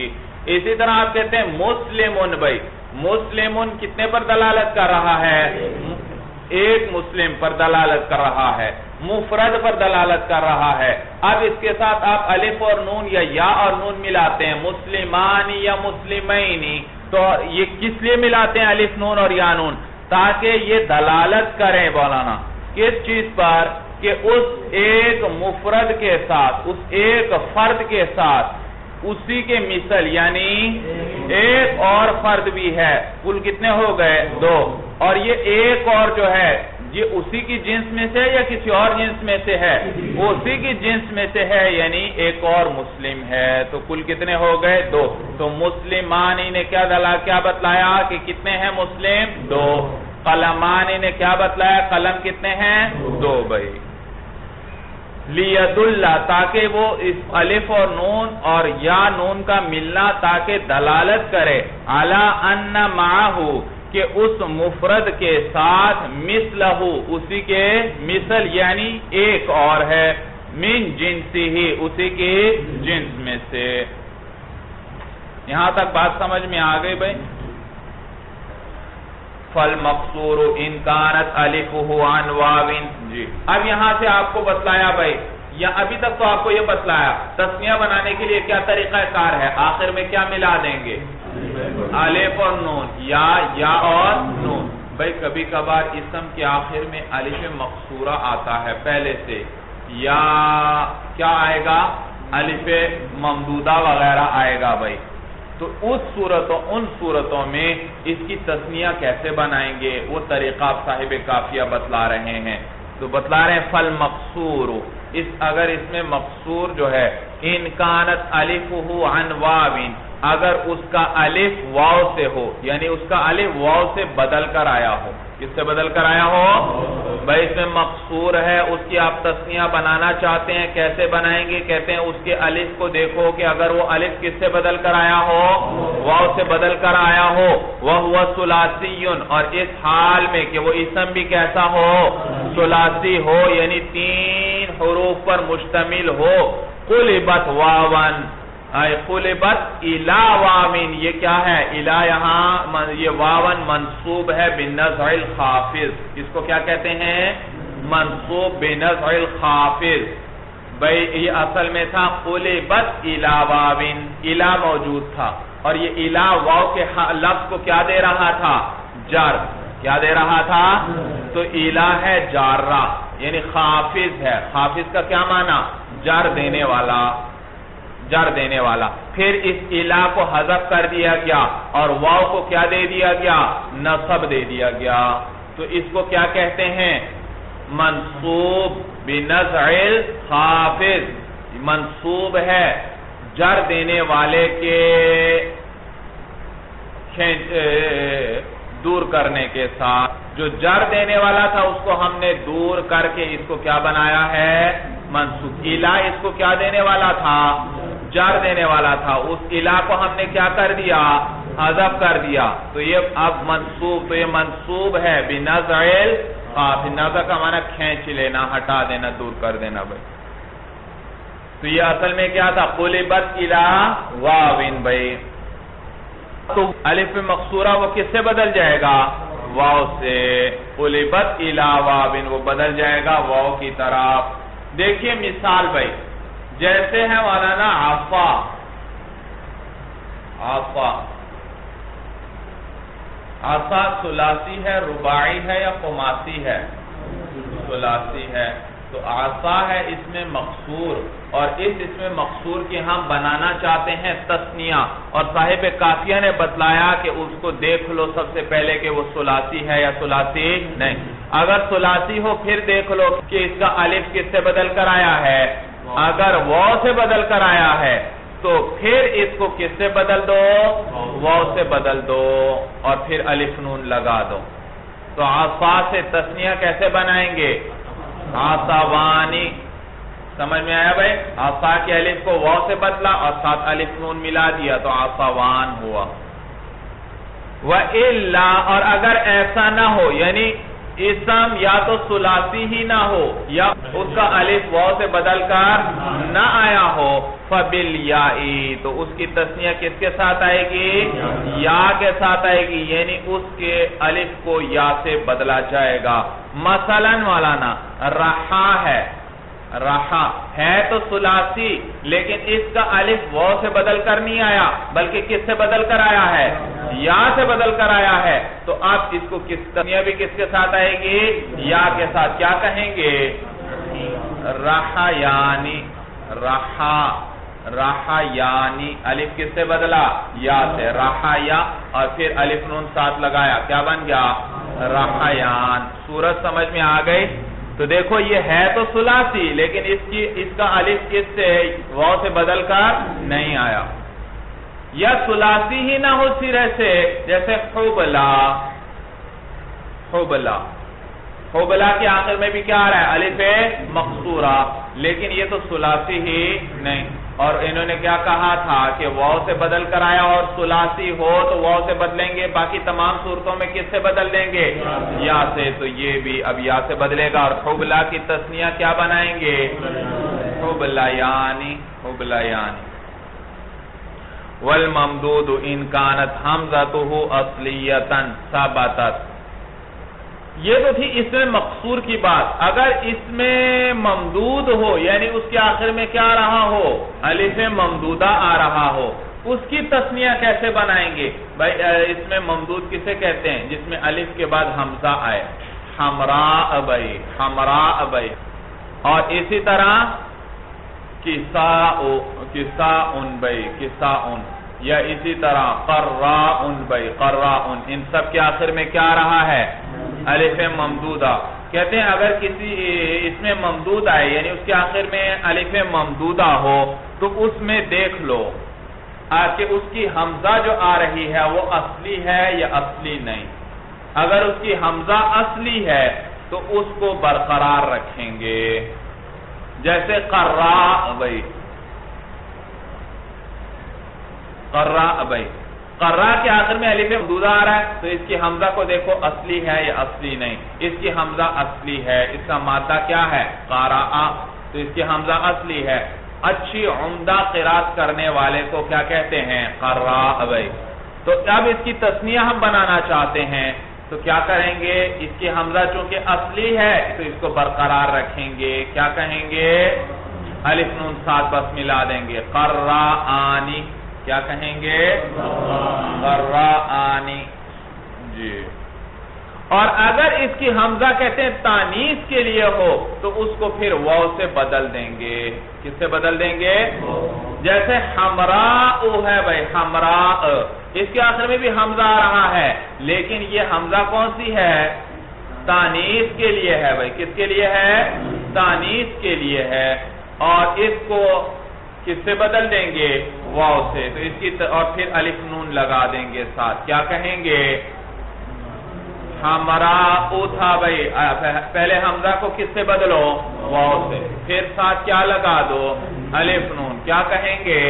اسی طرح آپ کہتے ہیں مسلمون. بھائی مسلمون کتنے پر دلالت کر رہا ہے؟ ایک مسلم پر دلالت کر رہا ہے، مفرد پر دلالت کر رہا ہے. اب اس کے ساتھ آپ الف اور نون یا اور نون ملاتے ہیں، مسلمانی یا مسلمینی. تو یہ کس لیے ملاتے ہیں الف نون اور یا نون؟ تاکہ یہ دلالت کریں مولانا کس چیز پر؟ کہ اس ایک مفرد کے ساتھ، اس ایک فرد کے ساتھ اسی کے مثل یعنی ایک اور فرد بھی ہے. کل کتنے ہو گئے؟ دو. اور یہ ایک اور جو ہے یہ اسی کی جنس میں سے یا کسی اور جنس میں سے ہے؟ اسی کی جنس میں سے ہے، یعنی ایک اور مسلم ہے. تو کل کتنے ہو گئے؟ دو. تو مسلمانی نے کیا بتلایا کہ کتنے ہیں مسلم؟ دو. قلمانی نے کیا بتلایا؟ قلم کتنے ہیں؟ دو. بھائی لیدل اللہ، تاکہ وہ اس الف اور نون اور یا نون کا ملنا تاکہ دلالت کرے علی ان معہ، کہ اس مفرد کے ساتھ مثلہ، اسی کے مثل یعنی ایک اور ہے من جنسی ہی، اسی کے جنس میں سے. یہاں تک بات سمجھ میں آ گئی بھائی؟ فالمقصور ان کانت الفہ عن واو. جی اب یہاں سے آپ کو بتلایا بھائی، یا ابھی تک تو آپ کو یہ بتلایا تسنیہ بنانے کے لیے کیا طریقہ کار ہے. آخر میں کیا ملا دیں گے؟ الف اور نون، یا اور نون. بھائی کبھی کبھار اسم کے آخر میں الف مقصورہ آتا ہے پہلے سے، یا کیا آئے گا؟ الف ممدودہ وغیرہ آئے گا. بھائی تو ان صورتوں میں اس کی تسنیہ کیسے بنائیں گے وہ طریقہ آپ صاحب کافیہ بتلا رہے ہیں. تو بتلا رہے ہیں فل مقصور، اگر اس میں مقصور جو ہے ان کانت الفہ عن واو، اگر اس کا الف واو سے ہو، یعنی اس کا الف واو سے بدل کر آیا ہو. کس سے بدل کر آیا ہو؟ بھائی اس میں مقصور ہے، اس کی آپ تسنیہ بنانا چاہتے ہیں، کیسے بنائیں گے؟ کہتے ہیں اس کے الف کو دیکھو کہ اگر وہ الف کس سے بدل کر آیا ہو؟ واو سے بدل کر آیا ہو. وَهُوَ ثُلَاثِيٌّ، اور اس حال میں کہ وہ اسم بھی کیسا ہو؟ ثلاثی ہو، یعنی 3 حروف پر مشتمل ہو. قُلِبَتْ وَاوًا، قلبت الا واوین، یہ کیا ہے؟ الا یہاں یہ واون منصوب ہے بنزع الخافض. اس کو کیا کہتے ہیں؟ منصوب بنزع الخافض. بھئی یہ اصل میں تھا قلبت الی واوین، الی موجود تھا اور یہ الی واو کے لفظ کو کیا دے رہا تھا؟ جر. کیا دے رہا تھا؟ تو الی ہے جارہ، یعنی خافض ہے. خافض کا کیا معنی؟ جر دینے والا، جر دینے والا. پھر اس الی کو حذف کر دیا گیا اور واو کو کیا دے دیا گیا؟ نصب دے دیا گیا. تو اس کو کیا کہتے ہیں؟ منصوب بنزع الخافض. منصوب ہے جر دینے والے کے دور کرنے کے ساتھ. جو جر دینے والا تھا اس کو ہم نے دور کر کے اس کو کیا بنایا ہے؟ منصوب. الی اس کو کیا دینے والا تھا؟ جر دینے والا تھا. اس الی کو ہم نے کیا کر دیا؟ حذف کر دیا. تو یہ اب منصوب، تو یہ منصوب ہے بنزع الخافض. نزع کا معنی کھینچ لینا، ہٹا دینا، دور کر دینا. بھائی تو یہ اصل میں کیا تھا؟ قلبت الی واوین. بھائی تو الف مقصورہ وہ کس سے بدل جائے گا؟ واو سے. قلبت الی واوین وہ بدل جائے گا واو کی طرف. دیکھیے مثال بھائی، جیسے ہے مولانا عفا. عفا عفا ثلاثی ہے، رباعی ہے یا خماسی ہے؟ ثلاثی ہے. تو عصا ہے اس میں مقصور، اور اس میں مقصور کی ہم بنانا چاہتے ہیں تثنیہ. اور صاحب کافیہ نے بتلایا کہ اس کو دیکھ لو سب سے پہلے کہ وہ ثلاثی ہے یا ثلاثی نہیں. اگر ثلاثی ہو پھر دیکھ لو کہ اس کا الف کس سے بدل کر آیا ہے؟ اگر واو سے بدل کر آیا ہے تو پھر اس کو کس سے بدل دو؟ واو سے بدل دو اور پھر الف نون لگا دو. تو عصا سے تثنیہ کیسے بنائیں گے؟ عصوانی. سمجھ میں آیا بھائی؟ عصا کے الف کو واو سے بدلا اور ساتھ الف نون ملا دیا تو عصوان ہوا. وَإِلَّا اور اگر ایسا نہ ہو، یعنی اسم یا تو ثلاثی ہی نہ ہو یا اس کا الف واو سے بدل کر نہ آیا ہو، فَبِالْيَاءِ تو اس کی تثنیہ کس کے ساتھ آئے گی؟ یا کے ساتھ آئے گی، یعنی اس کے الف کو یا سے بدلا جائے گا. مثلا مولانا رحا ہے، رحا ہے تو ثلاثی لیکن اس کا الف واو سے بدل کر نہیں آیا بلکہ کس سے بدل کر آیا ہے؟ یا سے بدل کر آیا ہے. تو آپ اس کو کس تثنیہ بھی کس کے ساتھ آئے گی؟ یا کے ساتھ. کیا کہیں گے؟ رحا یعنی. رحا رحا یعنی الف کس سے بدلا؟ یا سے. رحا یا اور پھر الف نون ساتھ لگایا، کیا بن گیا؟ رحایان. صورت سمجھ میں آ گئی؟ تو دیکھو یہ ہے تو ثلاثی لیکن اس کا الف کس سے؟ واو سے بدل کر نہیں آیا. یا ثلاثی ہی نہ ہو سرے سے، جیسے حبلا. حبلا حبلا کے آخر میں بھی کیا آ رہا ہے؟ الف مقصورہ، لیکن یہ تو ثلاثی ہی نہیں. اور انہوں نے کیا کہا تھا کہ واو سے بدل کر آیا اور ثلاثی ہو تو واو سے بدلیں گے، باقی تمام صورتوں میں کس سے بدل دیں گے؟ یا سے. تو یہ بھی اب یا سے بدلے گا. اور حبلا کی تثنیہ کیا بنائیں گے؟ حبلیانی. حبلیانی. والممدود ان کانت حمزتہ اصلیتا ثبتت. یہ تو تھی اس میں مقصور کی بات. اگر اس میں ممدود ہو یعنی اس کے آخر میں کیا رہا ہو؟ الف ممدودہ آ رہا ہو، اس کی تثنیہ کیسے بنائیں گے؟ بھائی اس میں ممدود کسے کہتے ہیں؟ جس میں الف کے بعد حمزہ آئے. حمراء بھائی، حمراء بھائی. اور اسی طرح کساء بھائی، کساء. یا اسی طرح قراء بھائی، قراء. ان سب کے آخر میں کیا رہا ہے؟ الف ممدودہ. کہتے ہیں اگر کسی اس میں ممدود آئے یعنی اس کے آخر میں الف ممدودہ ہو تو اس میں دیکھ لو کہ اس کی حمزہ جو آ رہی ہے وہ اصلی ہے یا اصلی نہیں. اگر اس کی حمزہ اصلی ہے تو اس کو برقرار رکھیں گے. جیسے قراء بھائی، قراء بھائی. قراء کے آخر میں الف ممدودہ آ رہا ہے تو اس کی حمزہ کو دیکھو اصلی ہے یا اصلی نہیں. اس کی حمزہ اصلی ہے. اس کا مادہ کیا ہے؟ قراء. تو اس کی حمزہ اصلی ہے. اچھی عمدہ قرات کرنے والے کو کیا کہتے ہیں؟ قراء بھائی. تو اب اس کی تثنیہ ہم بنانا چاہتے ہیں تو کیا کریں گے؟ اس کی حمزہ چونکہ اصلی ہے تو اس کو برقرار رکھیں گے. کیا کہیں گے؟ الف نون ساتھ بس ملا دیں گے، قرآنی، کیا کہیں گے؟ قرآنی، جی۔ اور اگر اس کی حمزہ کہتے ہیں تانیث کے لیے ہو تو اس کو پھر واو سے بدل دیں گے، کس سے بدل دیں گے؟ جیسے حمراء ہے بھائی، حمراء، اس کے آخر میں بھی حمزہ آ رہا ہے، لیکن یہ حمزہ کون سی ہے؟ تانیث کے لیے ہے بھائی، کس کے لیے ہے؟ تانیث کے لیے ہے، اور اس کو کس سے بدل دیں گے؟ واو سے، تو اس کی اور پھر الف نون لگا دیں گے ساتھ، کیا کہیں گے؟ حمراء تھا بھائی، پہلے حمزہ کو کس سے بدلو؟ واو سے، پھر ساتھ کیا لگا دو؟ الف نون، کیا کہیں گے؟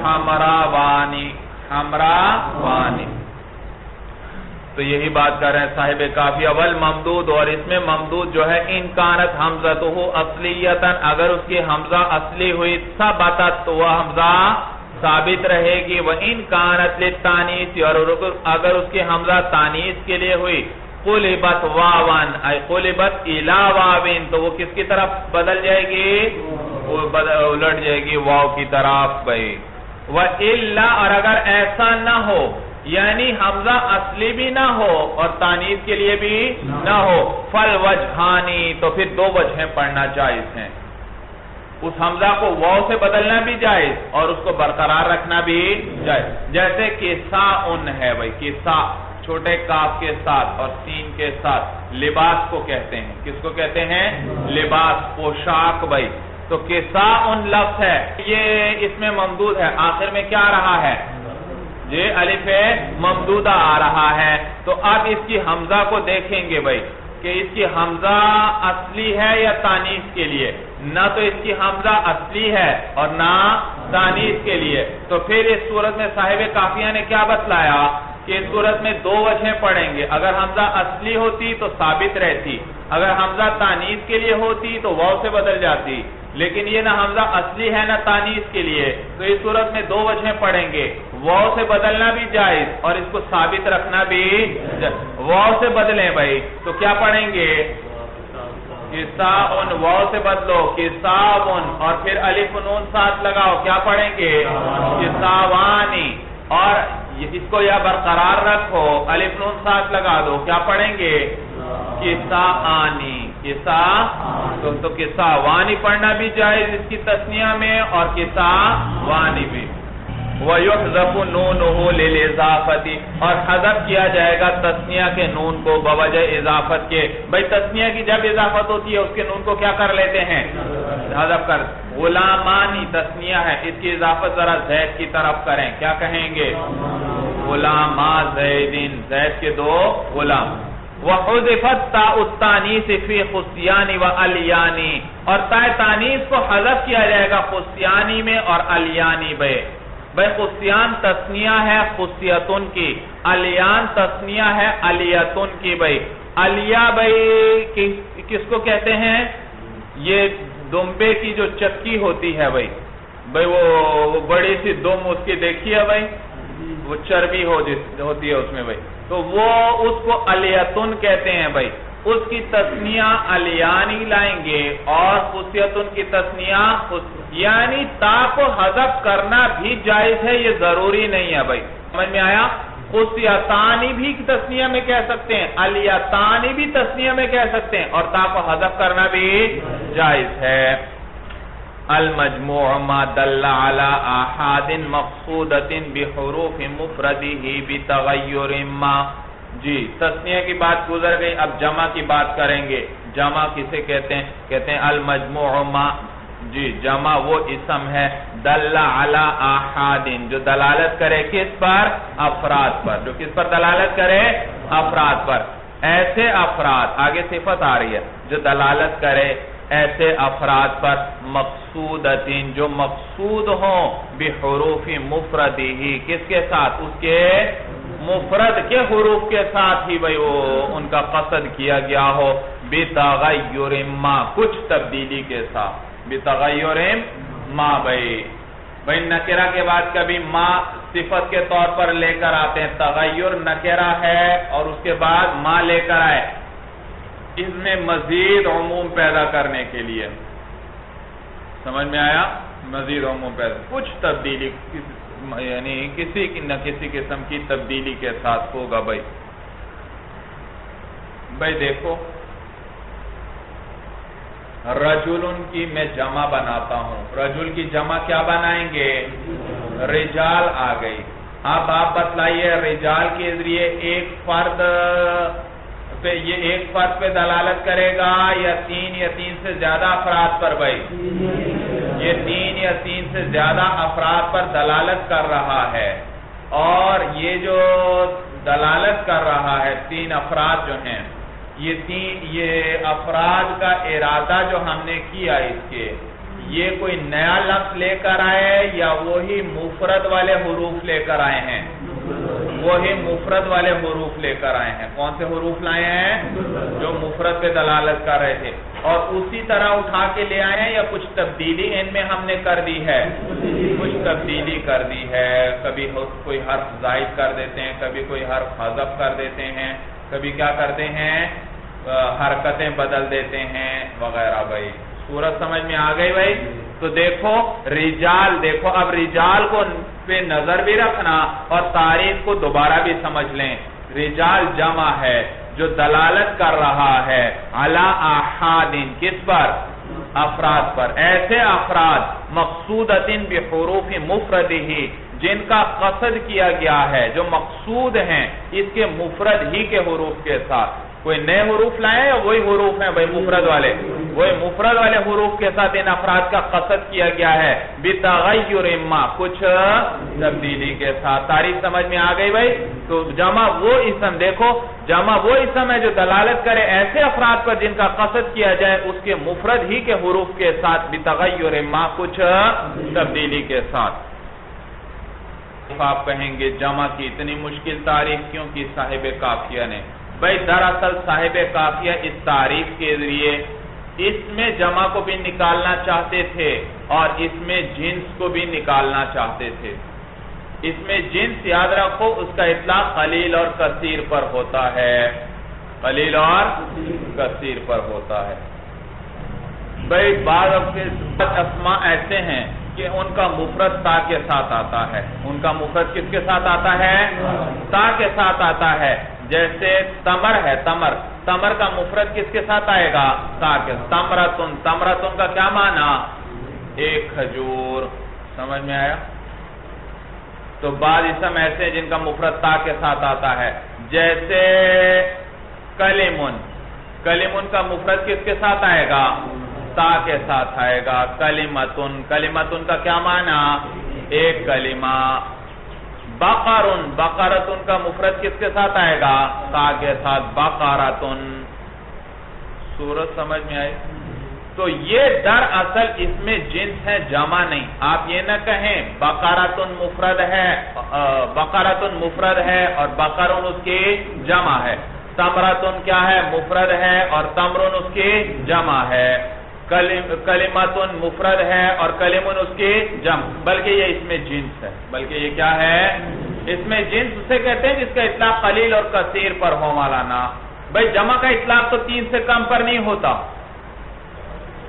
حمراوانی، حمراوانی۔ تو یہی بات کر رہے ہیں صاحب کافیہ، والممدود، اور اس میں ممدود جو ہے ان کانت حمزتہ اصلیتاً، اگر اس کی حمزہ اصلی ہوئی، ثبتت، تو وہ حمزہ ثابت رہے گی، وَإِن كَانَتْ لِلتَّانِيثِ، اور اگر اس کی حمزہ تانیث کے لیے ہوئی، قُلِبَتْ وَاوًا، اَيْ قُلِبَتْ إِلَى وَاوٍ، تو وہ کس کی طرف بدل جائے گی؟ وہ الٹ جائے گی واو کی طرف بھائی۔ وَإِلَّا، اور اگر ایسا نہ ہو، یعنی حمزہ اصلی بھی نہ ہو اور تانیث کے لیے بھی نہ ہو، فَالْوَجْهَانِ، تو پھر دو وجہیں پڑھنا جائز ہیں، اس حمزہ کو واو سے بدلنا بھی جائز اور اس کو برقرار رکھنا بھی جائز، جیسے کساءن ہے بھائی، کساء چھوٹے کاف کے ساتھ اور سین کے ساتھ، لباس کو کہتے ہیں، کس کو کہتے ہیں؟ لباس، پوشاک بھائی، تو کساءن لفظ ہے، یہ اس میں ممدود ہے، آخر میں کیا رہا ہے؟ یہ الف ممدودہ آ رہا ہے، تو اب اس کی حمزہ کو دیکھیں گے بھائی کہ اس کی حمزہ اصلی ہے یا تانیث کے لیے، نہ تو اس کی حمزہ اصلی ہے اور نہ تانیث کے لیے، تو پھر اس صورت میں صاحب کافیہ نے کیا بتلایا کہ اس صورت میں دو وجہیں پڑھیں گے، اگر حمزہ اصلی ہوتی تو ثابت رہتی، اگر حمزہ تانیث کے لیے ہوتی تو واو سے بدل جاتی، لیکن یہ نہ حمزہ اصلی ہے نہ تانیث کے لیے، تو اس صورت میں دو وجہیں پڑھیں گے، واو سے بدلنا بھی جائز اور اس کو ثابت رکھنا بھی جائز۔ واو سے بدلیں بھائی تو کیا پڑھیں گے؟ کساءن، واو سے بدلو کساون، اور پھر الف نون ساتھ لگاؤ، کیا پڑھیں گے؟ کساوانی، اور اس کو یا برقرار رکھو، الف نون ساتھ لگا دو، کیا پڑھیں گے؟ کساآنی، تو کساوانی پڑھنا بھی جائز اس کی تثنیہ میں اور کساوانی بھی۔ وَيُحْذَفُ نُونُهُ لِلْإِضَافَةِ، اور حذف کیا جائے گا تثنیہ کے نون کو بوجہ اضافت کے، بھئی تثنیہ کی جب اضافت ہوتی ہے اس کے نون کو کیا کر لیتے ہیں؟ حذف کر۔ غلامانی تثنیہ ہے، اس کی اضافت ذرا زید کی طرف کریں، کیا کہیں گے؟ غلاما زیدین، زید کے دو غلام۔ وَحُذِفَتْ تَاءُ التَّانِيثِ فِي خُسْيَانِ وَأَلْيَانِ، اور تاء تانیث کو حذف کیا جائے گا خُسْيَانی میں اور الیانی میں۔ بھئی خُسْيَان تثنیہ ہے خُسْيَتُن کی، الیان تثنیہ ہے الیتن کی بھئی۔ الیہ بھئی کس کو کہتے ہیں؟ یہ دمبے کی جو چکی ہوتی ہے بھئی، وہ بڑی سی دم اس کی دیکھی ہے بھئی، وہ چربی ہوتی ہے اس میں بھئی، تو وہ اس کو الیتن کہتے ہیں بھئی، اس کی تثنیہ الیانی لائیں گے اور خُسْيَتُن کی تثنیہ یعنی تا کو حذف کرنا بھی جائز ہے، یہ ضروری نہیں ہے بھئی، سمجھ میں آیا؟ خُسْيَتَانی بھی تثنیہ میں کہہ سکتے ہیں، الیتانی بھی تثنیہ میں کہہ سکتے ہیں، اور تا کو حذف کرنا بھی جائز ہے۔ المجموع ما دل على آحاد مقصودۃ بحروف مفردہ بتغیر ما، جی تثنیہ کی بات گزر گئی، اب جمع کی بات کریں گے۔ جمع کسے کہتے ہیں؟ کہتے ہیں المجموع ما، جی جمع وہ اسم ہے دل علی آحاد، جو دلالت کرے کس پر؟ افراد پر، جو کس پر دلالت کرے؟ افراد پر، ایسے افراد، آگے صفت آ رہی ہے، جو دلالت کرے ایسے افراد پر، مقصودتین جو مقصود ہوں، بحروف مفردہ، کس کے ساتھ؟ اس کے مفرد کے حروف کے ساتھ ہی بھئی وہ ان کا قصد کیا گیا ہو، بتغیر ما، کچھ تبدیلی کے ساتھ، بتغیر ما بھئی نکرہ کے بعد کبھی ما صفت کے طور پر لے کر آتے ہیں، تغیر نکرہ ہے اور اس کے بعد ما لے کر آئے، اس میں مزید عموم پیدا کرنے کے لیے، سمجھ میں آیا؟ مزید عموم پہ کچھ تبدیلی یعنی کسی نہ کسی قسم کی تبدیلی کے ساتھ ہوگا بھائی دیکھو رجل کی میں جمع بناتا ہوں، رجل کی جمع کیا بنائیں گے؟ رجال آ گئی۔ اب آپ بتلائیے رجال کے ذریعے ایک فرد پہ یہ ایک فرد پہ دلالت کرے گا یا تین سے زیادہ افراد پر؟ بھائی یہ 3 یا 3 سے زیادہ افراد پر دلالت کر رہا ہے، اور یہ جو دلالت کر رہا ہے 3 افراد جو ہیں، یہ افراد کا ارادہ جو ہم نے کیا اس کے، یہ کوئی نیا لفظ لے کر آئے یا وہی مفرد والے حروف لے کر آئے ہیں؟ وہی مفرد والے حروف لے کر آئے ہیں۔ کون سے حروف لائے ہیں؟ جو مفرد پہ دلالت کر رہے تھے، اور اسی طرح اٹھا کے لے آئے ہیں یا کچھ تبدیلی ان میں ہم نے کر دی ہے؟ کچھ تبدیلی کر دی ہے، کبھی کوئی حرف زائد کر دیتے ہیں، کبھی کوئی حرف حذف کر دیتے ہیں، کبھی کیا کرتے ہیں حرکتیں بدل دیتے ہیں وغیرہ۔ بھائی صورت سمجھ میں آ گئی بھائی؟ تو دیکھو رجال، دیکھو اب رجال کو پہ نظر بھی رکھنا اور تعریف کو دوبارہ بھی سمجھ لیں۔ رجال جمع ہے جو دلالت کر رہا ہے علی احاد، کس پر؟ افراد پر، ایسے افراد مقصودۃ بحروف مفردہ، جن کا قصد کیا گیا ہے، جو مقصود ہیں اس کے مفرد ہی کے حروف کے ساتھ۔ کوئی نئے حروف لائے یا وہی حروف ہیں بھائی مفرد والے؟ وہی مفرد والے حروف کے ساتھ ان افراد کا قصد کیا گیا ہے بتغیر ما، کچھ تبدیلی کے ساتھ۔ تعریف سمجھ میں آ گئی بھائی؟ تو جمع وہ اسم، دیکھو جمع وہ اسم ہے جو دلالت کرے ایسے افراد پر جن کا قصد کیا جائے اس کے مفرد ہی کے حروف کے ساتھ بتغیر ما، کچھ تبدیلی کے ساتھ۔ آپ کہیں گے جمع کی اتنی مشکل تعریف کیوں کی صاحب قافیہ نے؟ بھائی دراصل صاحب قافیہ اس تعریف کے ذریعے اس میں جمع کو بھی نکالنا چاہتے تھے اور اس میں جنس کو بھی نکالنا چاہتے تھے۔ اس میں جنس یاد رکھو اس کا اطلاق قلیل اور کثیر پر ہوتا ہے، قلیل اور کثیر پر ہوتا ہے۔ بھائی بعض اسماء ایسے ہیں کہ ان کا مفرد تا کے ساتھ آتا ہے، ان کا مفرد کس کے ساتھ آتا ہے؟ تا کے ساتھ آتا ہے۔ جیسے تمر ہے، تمر کا مفرد کس کے ساتھ آئے گا؟ تا کے۔ تمرتن کا کیا معنی؟ ایک کھجور۔ سمجھ میں آیا؟ تو بعض اسم ایسے ہیں جن کا مفرد تا کے ساتھ آتا ہے، جیسے کلمن کا مفرد کس کے ساتھ آئے گا؟ تا کے ساتھ آئے گا۔ کلمتن کا کیا معنی؟ ایک کلمہ۔ بقرتن کا مفرد کس کے ساتھ آئے گا؟ تا کے ساتھ، بقرتن۔ صورت سمجھ میں آئی؟ تو یہ دراصل اس میں جنس ہے، جمع نہیں۔ آپ یہ نہ کہیں بقرتن مفرد ہے اور بقرن اس کی جمع ہے، تمرتن کیا ہے؟ مفرد ہے اور تمرن اس کی جمع ہے، کلمتن مفرد ہے اور کلمن اس کی جمع، بلکہ یہ اس میں جنس ہے۔ بلکہ یہ کیا ہے؟ اس میں جنس اسے کہتے ہیں جس کا اطلاق قلیل اور کثیر پر ہو مولانا۔ بھائی جمع کا اطلاق تو 3 سے کم پر نہیں ہوتا۔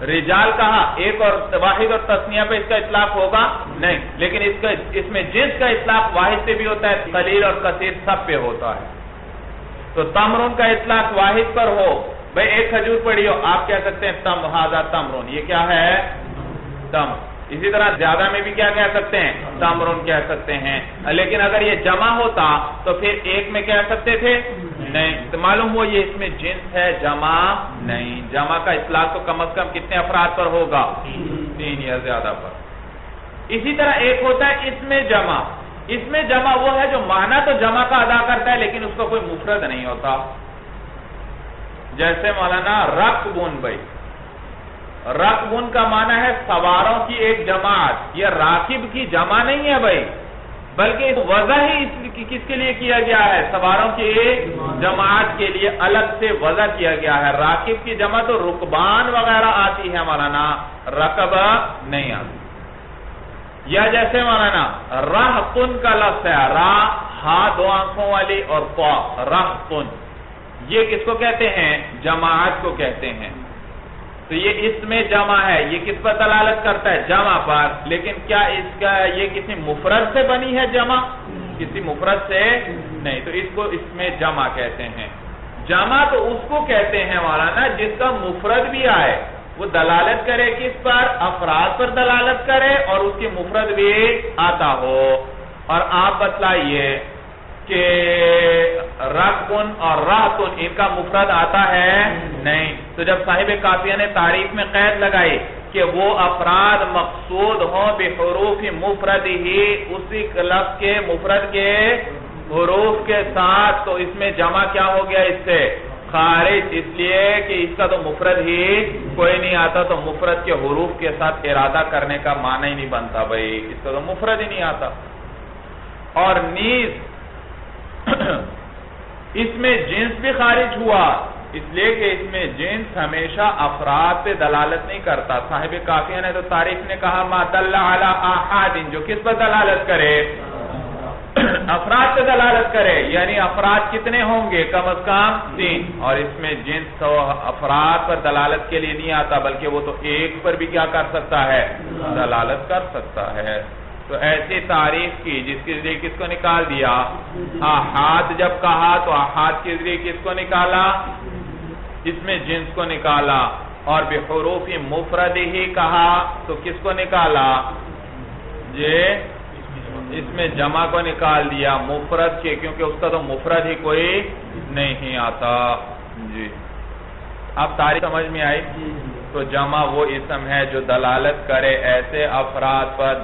رجال کہا، ایک اور واحد اور تثنیہ پہ اس کا اطلاق ہوگا نہیں، لیکن اس میں جنس کا اطلاق واحد سے بھی ہوتا ہے، قلیل اور کثیر سب پہ ہوتا ہے۔ تو تمرن کا اطلاق واحد پر ہو، بھئی ایک کھجور پڑی ہو، آپ کہہ سکتے ہیں تم ہاذا تمرن، یہ کیا ہے؟ تم۔ اسی طرح زیادہ میں بھی کیا کہہ سکتے ہیں؟ تمرن کہہ سکتے ہیں۔ لیکن اگر یہ جمع ہوتا تو پھر ایک میں کہہ سکتے تھے؟ نہیں۔ تو معلوم ہوا یہ اس میں جنس ہے، جمع نہیں۔ جمع کا اطلاق تو کم از کم کتنے افراد پر ہوگا؟ 3 یا زیادہ پر۔ اسی طرح ایک ہوتا ہے اس میں جمع۔ اس میں جمع وہ ہے جو معنی تو جمع کا ادا کرتا ہے لیکن اس کا کوئی مفرد نہیں ہوتا۔ جیسے مولانا رکبن، بھائی رکبن کا معنی ہے سواروں کی ایک جماعت، یہ راکب کی جمع نہیں ہے بھائی، بلکہ وضع ہی کس کے لیے کیا گیا ہے؟ سواروں کی ایک جماعت کے لیے الگ سے وضع کیا گیا ہے۔ راکب کی جمع تو رکبان وغیرہ آتی ہے مولانا، رکب نہیں آتی۔ یا جیسے مولانا رہتن کا لفظ ہے، را ہا 2 آنکھوں والی اور قا، رہتن، یہ کس کو کہتے ہیں؟ جماعت کو کہتے ہیں۔ تو یہ اس میں جمع ہے، یہ کس پر دلالت کرتا ہے؟ جمع پر. لیکن کیا اس کا یہ کسی مفرد سے بنی ہے جمع؟ کسی مفرد سے نہیں، تو اس کو اس میں جمع کہتے ہیں. جمع تو اس کو کہتے ہیں مولانا جس کا مفرد بھی آئے، وہ دلالت کرے کس پر؟ افراد پر دلالت کرے اور اس کی مفرد بھی آتا ہو. اور آپ بتلائیے کہ رکبن اور راحتن ان کا مفرد آتا ہے؟ نہیں. تو جب صاحب قافیہ نے تعریف میں قید لگائی کہ وہ افراد مقصود ہوں بحروف مفرد ہی، اسی لفظ کے مفرد کے حروف کے ساتھ، تو اس میں جمع کیا ہو گیا؟ اس سے خارج، اس لیے کہ اس کا تو مفرد ہی کوئی نہیں آتا، تو مفرد کے حروف کے ساتھ ارادہ کرنے کا معنی ہی نہیں بنتا بھائی، اس کا تو مفرد ہی نہیں آتا. اور نیز اس میں جنس بھی خارج ہوا، اس لیے کہ اس میں جنس ہمیشہ افراد پہ دلالت نہیں کرتا. صاحب قافیہ نے تو تعریف نے کہا ما دل علی احاد، جو کس پر دلالت کرے؟ افراد پہ دلالت کرے، یعنی افراد کتنے ہوں گے؟ کم از کم 3. اور اس میں جنس تو افراد پر دلالت کے لیے نہیں آتا، بلکہ وہ تو ایک پر بھی کیا کر سکتا ہے؟ دلالت کر سکتا ہے. تو ایسی تعریف کی جس کے ذریعے کس کو نکال دیا؟ احاد. جب کہا تو احاد کے ذریعے کس کو نکالا؟ اس میں جنس کو نکالا. اور بحروف مفرد ہی کہا تو کس کو نکالا؟ اس میں جمع کو نکال دیا مفرد کے، کیونکہ اس کا تو مفرد ہی کوئی نہیں آتا. جی اب تعریف سمجھ میں آئی؟ تو جمع وہ اسم ہے جو دلالت کرے ایسے افراد پر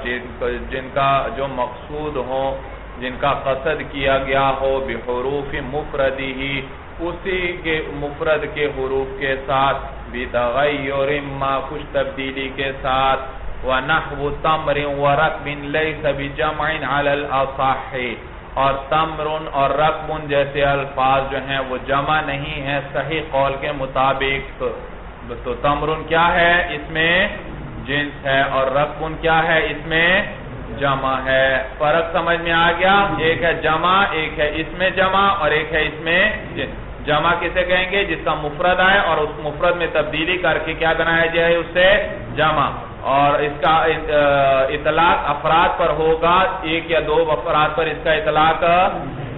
جن کا جو مقصود ہو، جن کا قصد کیا گیا ہو بحروف مفردی ہی، اسی کے مفرد کے حروف کے ساتھ، بتغیر ما کچھ تبدیلی کے ساتھ، وَنَحْوُ تَمْرٍ وَرَقْبٍ لَيْسَ بِجَمْعٍ عَلَى الْأَصَحِّ، اور تمرن اور رقبن جیسے الفاظ جو ہیں وہ جمع نہیں ہے صحیح قول کے مطابق. تو تمرن کیا ہے؟ اس میں جنس ہے، اور رقبن کیا ہے؟ اس میں جمع ہے. فرق سمجھ میں آ گیا؟ ایک ہے جمع، ایک ہے اس میں جمع، اور ایک ہے اس میں جنس. جمع کسے کہیں گے؟ جس کا مفرد آئے اور اس مفرد میں تبدیلی کر کے کیا بنایا جائے؟ اس سے جمع. اور اس کا اطلاق افراد پر ہوگا، ایک یا دو افراد پر اس کا اطلاق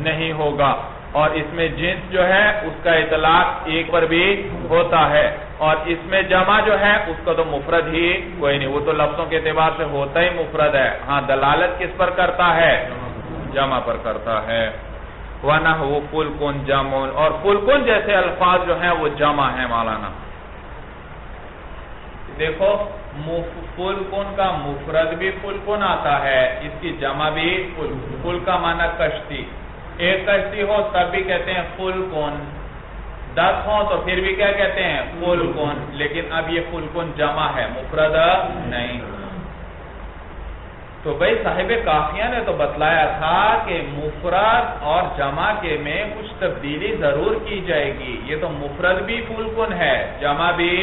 نہیں ہوگا. اور اس میں جنس جو ہے اس کا اطلاق ایک پر بھی ہوتا ہے. اور اس میں جمع جو ہے اس کا تو مفرد ہی کوئی نہیں، وہ تو لفظوں کے اعتبار سے ہوتا ہی مفرد ہے. ہاں دلالت کس پر کرتا ہے؟ جمع پر کرتا ہے. وَنَحْوُ فُلْكٌ جَمْعٌ، اور فُلْكٌ جیسے الفاظ جو ہیں وہ جمع ہیں مولانا. دیکھو فُلْكٌ کا مفرد بھی فُلْكٌ آتا ہے، اس کی جمع بھی فُل کا معنی کشتی. ایک کشتی ہو تب بھی کہتے ہیں فُلْكٌ، 10 ہو تو پھر بھی کیا کہتے ہیں؟ فُلْكٌ. لیکن اب یہ فُلْكٌ جمع ہے، مفرد نہیں. تو بھئی صاحب قافیہ نے تو بتلایا تھا کہ مفرد اور جمع کے میں کچھ تبدیلی ضرور کی جائے گی. یہ تو مفرد بھی فُلْكٌ ہے، جمع بھی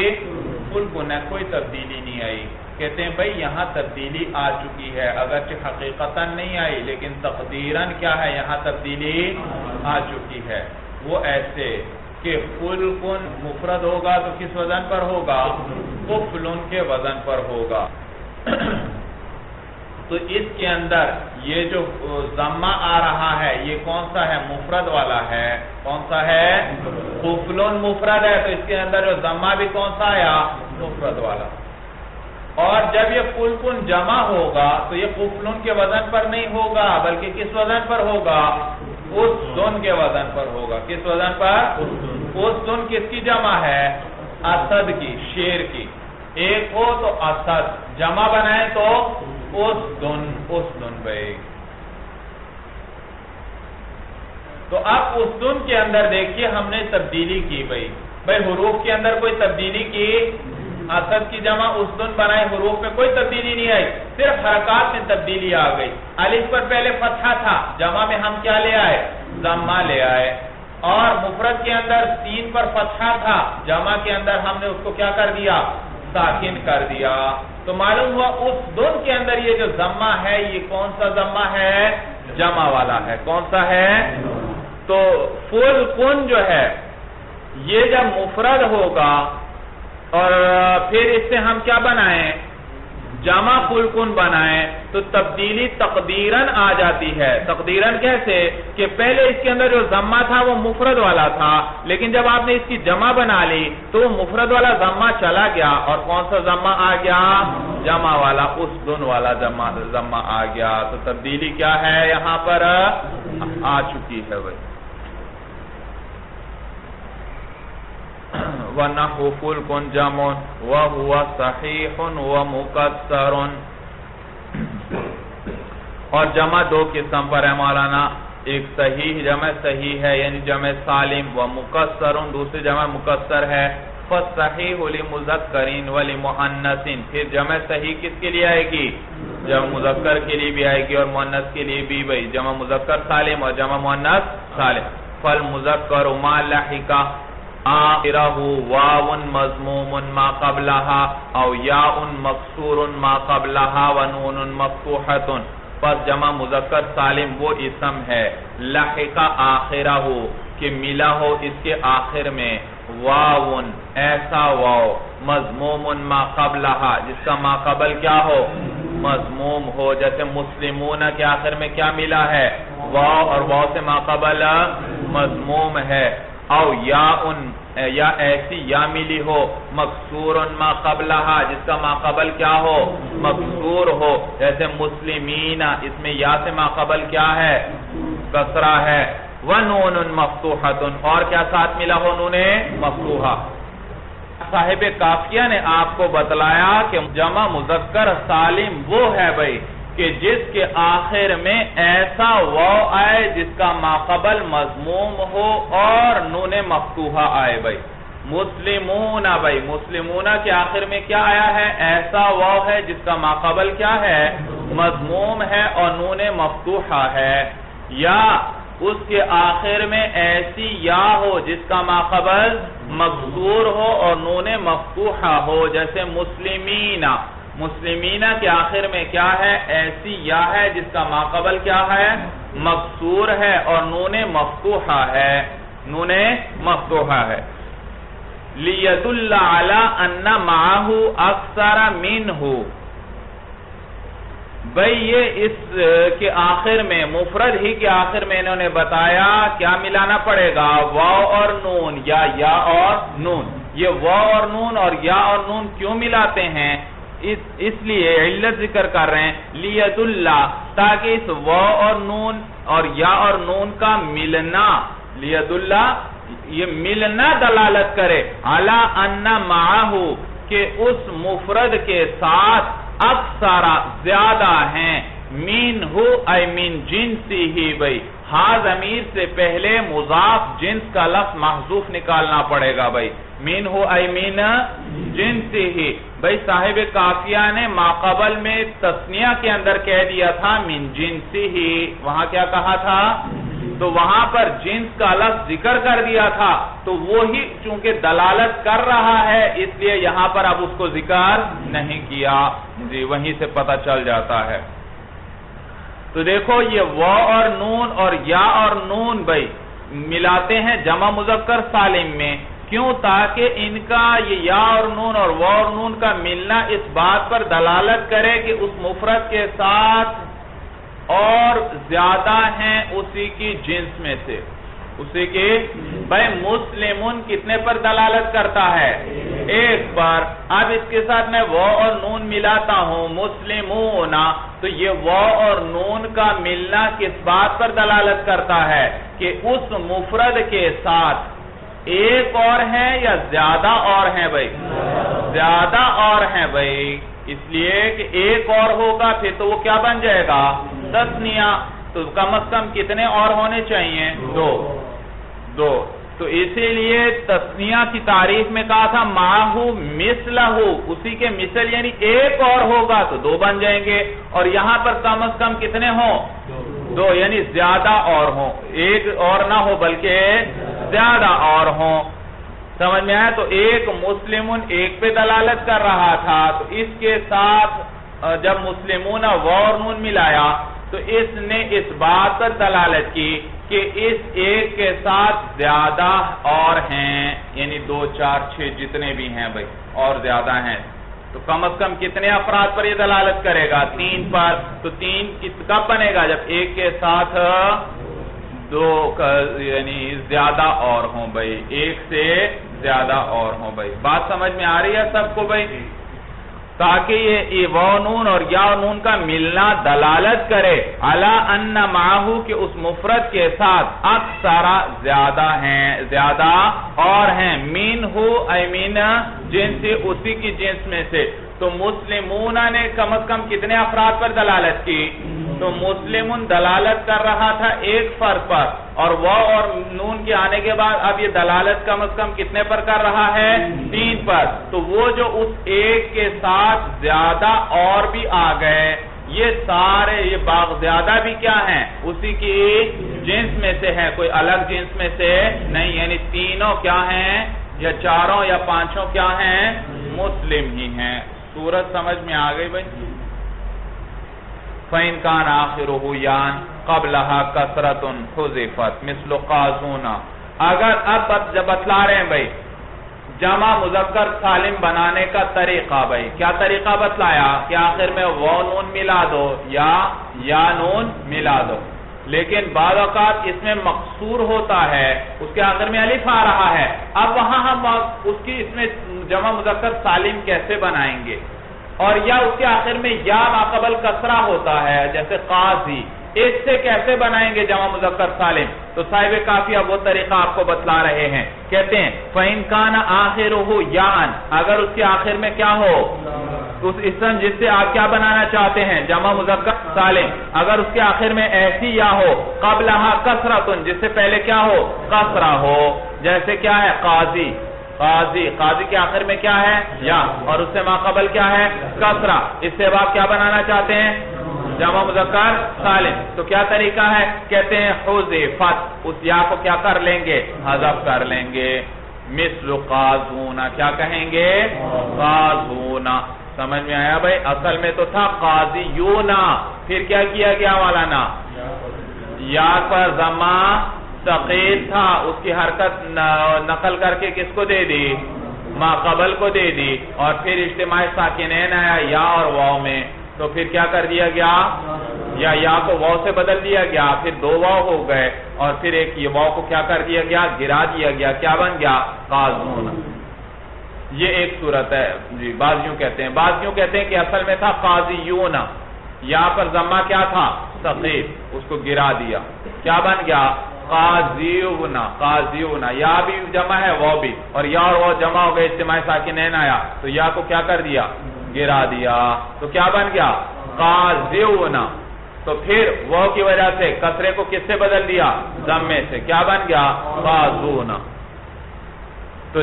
فُلْكٌ ہے، کوئی تبدیلی نہیں آئی. کہتے ہیں بھئی یہاں تبدیلی آ چکی ہے، اگرچہ حقیقتاً نہیں آئی لیکن تقدیراً کیا ہے؟ یہاں تبدیلی آ چکی ہے. وہ ایسے کہ فُلْكٌ مفرد ہوگا تو کس وزن پر ہوگا؟ قفلن کے وزن پر ہوگا. تو اس کے اندر یہ جو ضمہ آ رہا ہے یہ کون سا ہے؟ مفرد والا ہے. کون سا ہے؟ قفلن مفرد ہے، تو اس کے اندر جو ضمہ بھی کون سا آیا؟ مفرد والا. اور جب یہ فُلْكٌ جمع ہوگا تو یہ قفلن کے وزن پر نہیں ہوگا، بلکہ کس وزن پر ہوگا؟ اسدن کے وزن پر ہوگا. کس وزن پر؟ اسدن کس کی جمع ہے؟ اسد کی، شیر کی. ایک ہو تو اسد، جمع بنائے تو اسدن بھائی. تو اب اسدن کے اندر دیکھیے ہم نے تبدیلی کی بھائی حروف کے اندر کوئی تبدیلی کی. اسد کی جمع اسدن بنائے، حروف میں کوئی تبدیلی نہیں آئی، صرف حرکات میں تبدیلی آ گئی. الف پر پہلے فتحہ تھا، جمع میں ہم کیا لے آئے؟ ضمہ لے آئے. اور مفرد کے اندر سین پر فتحہ تھا، جمع کے اندر ہم نے اس کو کیا کر دیا؟ ساکن کر دیا. تو معلوم ہوا اسدن کے اندر یہ جو ضمہ ہے یہ کون سا ضمہ ہے؟ جمع والا ہے. کون سا ہے؟ تو فُلْكٌ جو ہے یہ جب مفرد ہوگا اور پھر اس سے ہم کیا بنائیں؟ جمع فلکن بنائیں تو تبدیلی تقدیرن آ جاتی ہے. تقدیرن کیسے کہ پہلے اس کے اندر جو ضمہ تھا وہ مفرد والا تھا، لیکن جب آپ نے اس کی جمع بنا لی تو مفرد والا ضمہ چلا گیا اور کون سا ضمہ آ گیا؟ جمع والا، اسدن والا ضمہ آ گیا. تو تبدیلی کیا ہے یہاں پر آ چکی ہے بھائی. وَنَحْوُ فُلْكٌ جَمْعٌ وَهُوَ صَحِيحٌ وَمُكَسَّرٌ. اور جمع دو قسم پر ہے مولانا، ایک صحیح جمع صحیح ہے یعنی جمع سالم، وَمُكَسَّرٌ دوسری جمع مکسر ہے. فَالصَّحِيحُ لِمُذَكَّرٍ وَلِمُؤَنَّثٍ. پھر جمع صحیح کس کے لیے آئے گی؟ جمع مذکر کے لیے بھی آئے گی اور مؤنث کے لیے بھی بھائی. جمع مذکر سالم اور جمع مؤنث سالم. فَالْمُذَكَّرُ مَا لَحِقَ آخرہ واو مضموم ما قبلها او یاء مکسور ما قبلها ونون مفتوحۃ. پس جمع مذکر سالم وہ اسم ہے لحق آخرہ کہ ملا ہو اس کے آخر میں واو ایسا واو مضموم ما قبلها جس کا ما قبل کیا ہو؟ مضموم ہو. جیسے مسلمون کے آخر میں کیا ملا ہے؟ واو، اور واو سے ما قبل مضموم ہے. او یا ایسی یا ملی ہو مکسور ما قبلہا جس کا ما قبل کیا ہو؟ مکسور ہو. جیسے مسلمین اس میں یا سے ما قبل کیا ہے؟ کسرہ ہے. ونون مفتوحۃ اور کیا ساتھ ملا ہو؟ نون مفتوحہ. صاحب کافیہ نے آپ کو بتلایا کہ جمع مذکر سالم وہ ہے بھائی کہ جس کے آخر میں ایسا واو آئے جس کا ماقبل مضموم ہو اور نون مفتوحہ آئے بھائی. مسلمون بھائی، مسلمون کے آخر میں کیا آیا ہے؟ ایسا واو ہے جس کا ماقبل کیا ہے؟ مضموم ہے اور نون مفتوحہ ہے. یا اس کے آخر میں ایسی یا ہو جس کا ماقبل مکسور ہو اور نون مفتوحہ ہو. جیسے مسلمین کے آخر میں کیا ہے؟ ایسی یا ہے جس کا ماقبل کیا ہے؟ مکسور ہے اور نون مفتوحہ ہے. نون مفتوحہ ہے. لِيَدُلَّ عَلَىٰ أَنَّ مَعَهُ أَكْثَرَ مِنْهُ. بھئی یہ اس کے آخر میں مفرد ہی کے آخر میں انہوں نے بتایا کیا ملانا پڑے گا؟ واو اور نون یا اور نون. یہ واو اور نون اور یا اور نون کیوں ملاتے ہیں؟ اس لیے علت ذکر کر رہے ہیں لیدلّہ تاکہ اس واو اور نون اور یا اور نون کا ملنا، لیدلّہ یہ ملنا دلالت کرے علی ان معہ کہ اس مفرد کے ساتھ اکثر زیادہ ہیں منہ ای من جنسی ہی. بھئی ہاں ضمیر سے پہلے مضاف جنس کا لفظ محذوف نکالنا پڑے گا بھئی. منہ ای من جنسی ہی. بھئی صاحب کافیہ نے ماقبل میں تثنیہ کے اندر کہہ دیا تھا من جنسی ہی. وہاں کیا کہا تھا؟ تو وہاں پر جنس کا لفظ ذکر کر دیا تھا تو وہی چونکہ دلالت کر رہا ہے اس لیے یہاں پر اب اس کو ذکر نہیں کیا. جی وہیں سے پتہ چل جاتا ہے. تو دیکھو یہ واو اور نون اور یا اور نون بھئی ملاتے ہیں جمع مذکر سالم میں. کیوں؟ تاکہ ان کا یہ یا اور نون اور واو اور نون کا ملنا اس بات پر دلالت کرے کہ اس مفرد کے ساتھ اور زیادہ ہیں اسی کی جنس میں سے. اسی کی بھئی مسلمون کتنے پر دلالت کرتا ہے؟ ایک پر. اب اس کے ساتھ میں واو اور نون ملاتا ہوں مسلمون تو یہ واو اور نون کا ملنا کس بات پر دلالت کرتا ہے کہ اس مفرد کے ساتھ ایک اور ہے یا زیادہ اور ہیں بھئی؟ زیادہ اور ہیں بھئی. اس لیے کہ ایک اور ہوگا پھر تو وہ کیا بن جائے گا؟ تثنیہ. تو کم از کم کتنے اور ہونے چاہیے؟ دو. تو اسی لیے تثنیہ کی تعریف میں کہا تھا ماہو مثلہ، اسی کے مثل یعنی ایک اور ہوگا تو دو بن جائیں گے. اور یہاں پر کم از کم کتنے ہوں؟ دو. یعنی زیادہ اور ہوں، ایک اور نہ ہو بلکہ زیادہ اور ہوں. سمجھ میں آیا؟ تو ایک مسلمون ایک پہ دلالت کر رہا تھا تو اس کے ساتھ جب مسلمون واو اور نون ملایا تو اس نے اس بات پر دلالت کی کہ اس ایک کے ساتھ زیادہ اور ہیں، یعنی 2 4 6 جتنے بھی ہیں بھائی اور زیادہ ہیں، تو کم از کم کتنے افراد پر یہ دلالت کرے گا؟ 3 پر۔ تو 3 کب بنے گا؟ جب ایک کے ساتھ 2 یعنی زیادہ اور ہوں بھائی، ایک سے زیادہ اور ہوں بھائی۔ بات سمجھ میں آ رہی ہے سب کو بھائی؟ تاکہ یہ و نون اور یا نون کا ملنا دلالت کرے علی ان معہو کہ اس مفرد کے ساتھ اکثر زیادہ ہیں، زیادہ اور ہیں، منہو ای من جنس، اسی کی جنس میں سے۔ تو مسلمون نے کم از کم کتنے افراد پر دلالت کی؟ تو مسلمون دلالت کر رہا تھا ایک فرد پر، اور وہ اور نون کے آنے کے بعد اب یہ دلالت کم از کم کتنے پر کر رہا ہے؟ 3 پر۔ تو وہ جو اس ایک کے ساتھ زیادہ اور بھی آ گئے، یہ سارے یہ باغ زیادہ بھی کیا ہیں؟ اسی کی جنس میں سے ہے، کوئی الگ جنس میں سے نہیں، یعنی تینوں کیا ہیں؟ یا چاروں یا پانچوں کیا ہیں؟ مسلم ہی ہیں۔ صورت سمجھ میں آ گئی بھائی؟ فَإِنْ كَانَ آخِرُهُ يَانْ قَبْلَهَا كَسْرَةٌ حُذِفَتْ مِثْلُ قَازُونَ۔ اگر اب جب بتلا رہے ہیں بھائی جمع مذکر سالم بنانے کا طریقہ، بھائی کیا طریقہ بتلایا؟ کہ آخر میں وہ نون ملا دو یا نون ملا دو، لیکن بعض اوقات اس میں مقصور ہوتا ہے، اس کے آخر میں الف آ رہا ہے۔ اب وہاں ہم اس کی اس میں جمع مذکر سالم کیسے بنائیں گے؟ اور یا اس کے آخر میں یا ماقبل کسرہ ہوتا ہے، جیسے قاضی، اس سے کیسے بنائیں گے جمع مذکر سالم؟ تو صاحب کافیہ وہ طریقہ آپ کو بتلا رہے ہیں، کہتے ہیں فَإِنْ كَانَ آخِرُهُ يَاءً، اگر اس کے آخر میں کیا ہو؟ اس اسم جس سے آپ کیا بنانا چاہتے ہیں؟ جمع مذکر سالم، اگر اس کے آخر میں ایسی یا ہو قبلہا کسرۃ، جس سے پہلے کیا ہو؟ کسرہ ہو، جیسے کیا ہے؟ قاضی، قاضی کے آخر میں کیا ہے؟ یا، اور اس سے ماقبل کیا ہے؟ کسرہ، اس سے آپ کیا بنانا چاہتے ہیں؟ جمع مذکر سالم۔ تو کیا طریقہ ہے؟ کہتے ہیں حذفت، اس یا کو کیا کر لیں گے؟ حذف کر لیں گے۔ مثل قازون، کیا کہیں گے؟ قازون۔ سمجھ میں آیا بھائی؟ اصل میں تو تھا قاضیون، پھر کیا کیا گیا مولانا؟ یا پر ضمہ ثقیل تھا، اس کی حرکت نقل کر کے کس کو دے دی؟ ما قبل کو دے دی، اور پھر اجتماع ساکنین آیا یا اور واو میں، تو پھر کیا کر دیا گیا؟ یا کو واو سے بدل دیا گیا، پھر 2 واو ہو گئے، اور پھر ایک یہ واو کو کیا کر دیا گیا؟ گرا دیا گیا، کیا بن گیا؟ قازون۔ یہ ایک صورت ہے جی۔ بعض یوں کہتے ہیں کہ اصل میں تھا قاضیون، یا پر ضمہ کیا تھا؟ ثقیل، اس کو گرا دیا، کیا بن گیا؟ قاضیون۔ یا بھی جمع ہے، وہ بھی، اور یا اور وہ جمع ہو گئے، اجتماع ساکنین آیا، تو یا کو کیا کر دیا؟ گرا دیا، تو کیا بن گیا؟ قاضیون۔ تو پھر وہ کی وجہ سے کسرے کو کس سے بدل دیا؟ ضمے سے، کیا بن گیا؟ قازون۔ تو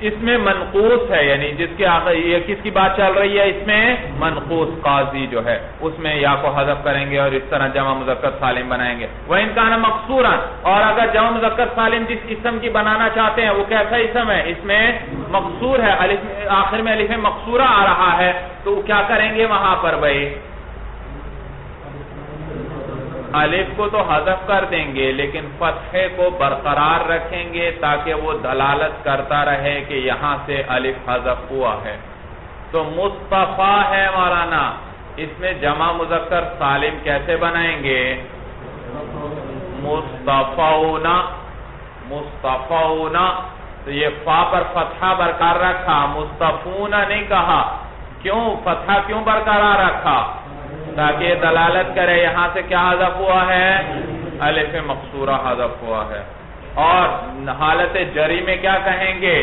اس میں منقوص ہے، یعنی جس کے آخر یہ کس کی بات چل رہی ہے؟ اس میں منقوص قاضی جو ہے، اس میں یا کو حذف کریں گے اور اس طرح جمع مذکر سالم بنائیں گے۔ وَإِنْ كَانَ مَقْصُورًا، اور اگر جمع مذکر سالم جس اسم کی بنانا چاہتے ہیں وہ کیسا اسم ہے؟ اس میں مقصور ہے، آخر میں الف مقصورہ آ رہا ہے، تو کیا کریں گے وہاں پر بھائی؟ الف کو تو حذف کر دیں گے، لیکن فتحے کو برقرار رکھیں گے تاکہ وہ دلالت کرتا رہے کہ یہاں سے الف حذف ہوا ہے۔ تو مصطفیٰ ہے مولانا، اس میں جمع مذکر سالم کیسے بنائیں گے؟ مصطفون۔ تو یہ فا پر فتحہ برقرار رکھا، مصطفون نہیں کہا، کیوں؟ فتحہ کیوں برقرار رکھا؟ تاکہ یہ دلالت کرے یہاں سے کیا حذف ہوا ہے؟ الف مقصورہ حذف ہوا ہے۔ اور حالت جری میں کیا کہیں گے؟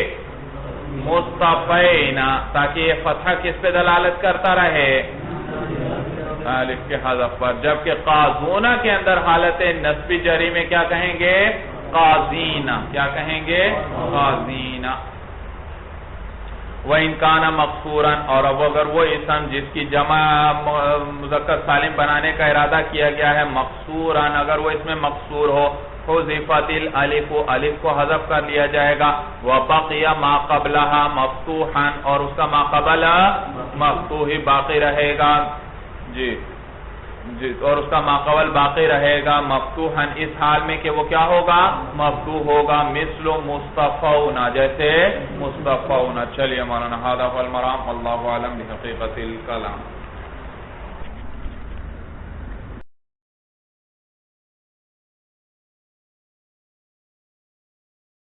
مصطفین، تاکہ یہ فتحہ کس پہ دلالت کرتا رہے؟ الف کے حذف پر۔ جبکہ قازون کے اندر حالت نصبی جری میں کیا کہیں گے؟ قازین، کیا کہیں گے؟ قازین۔ وَإِنْ كَانَ مَقْصُورًا، اور اب اگر وہ اسم جس کی جمع مذکر سالم بنانے کا ارادہ کیا گیا ہے مقصوراً، اگر وہ اس میں مقصور ہو، حذفت الالف، الف کو حذف کر لیا جائے گا، وَبَقِيَ مَا قَبْلَهَا مَفْتُوحًا، اور اس کا ما قبل مفتوح ہی باقی رہے گا جی۔ جی اور اس کا ماقبل باقی رہے گا مفتوحن اس حال میں کہ وہ کیا ہوگا مفتوح ہوگا مثل مصطفون جیسے مصطفون چلیے مولانا ھذا هو المرام واللہ اعلم بحقیقت الکلام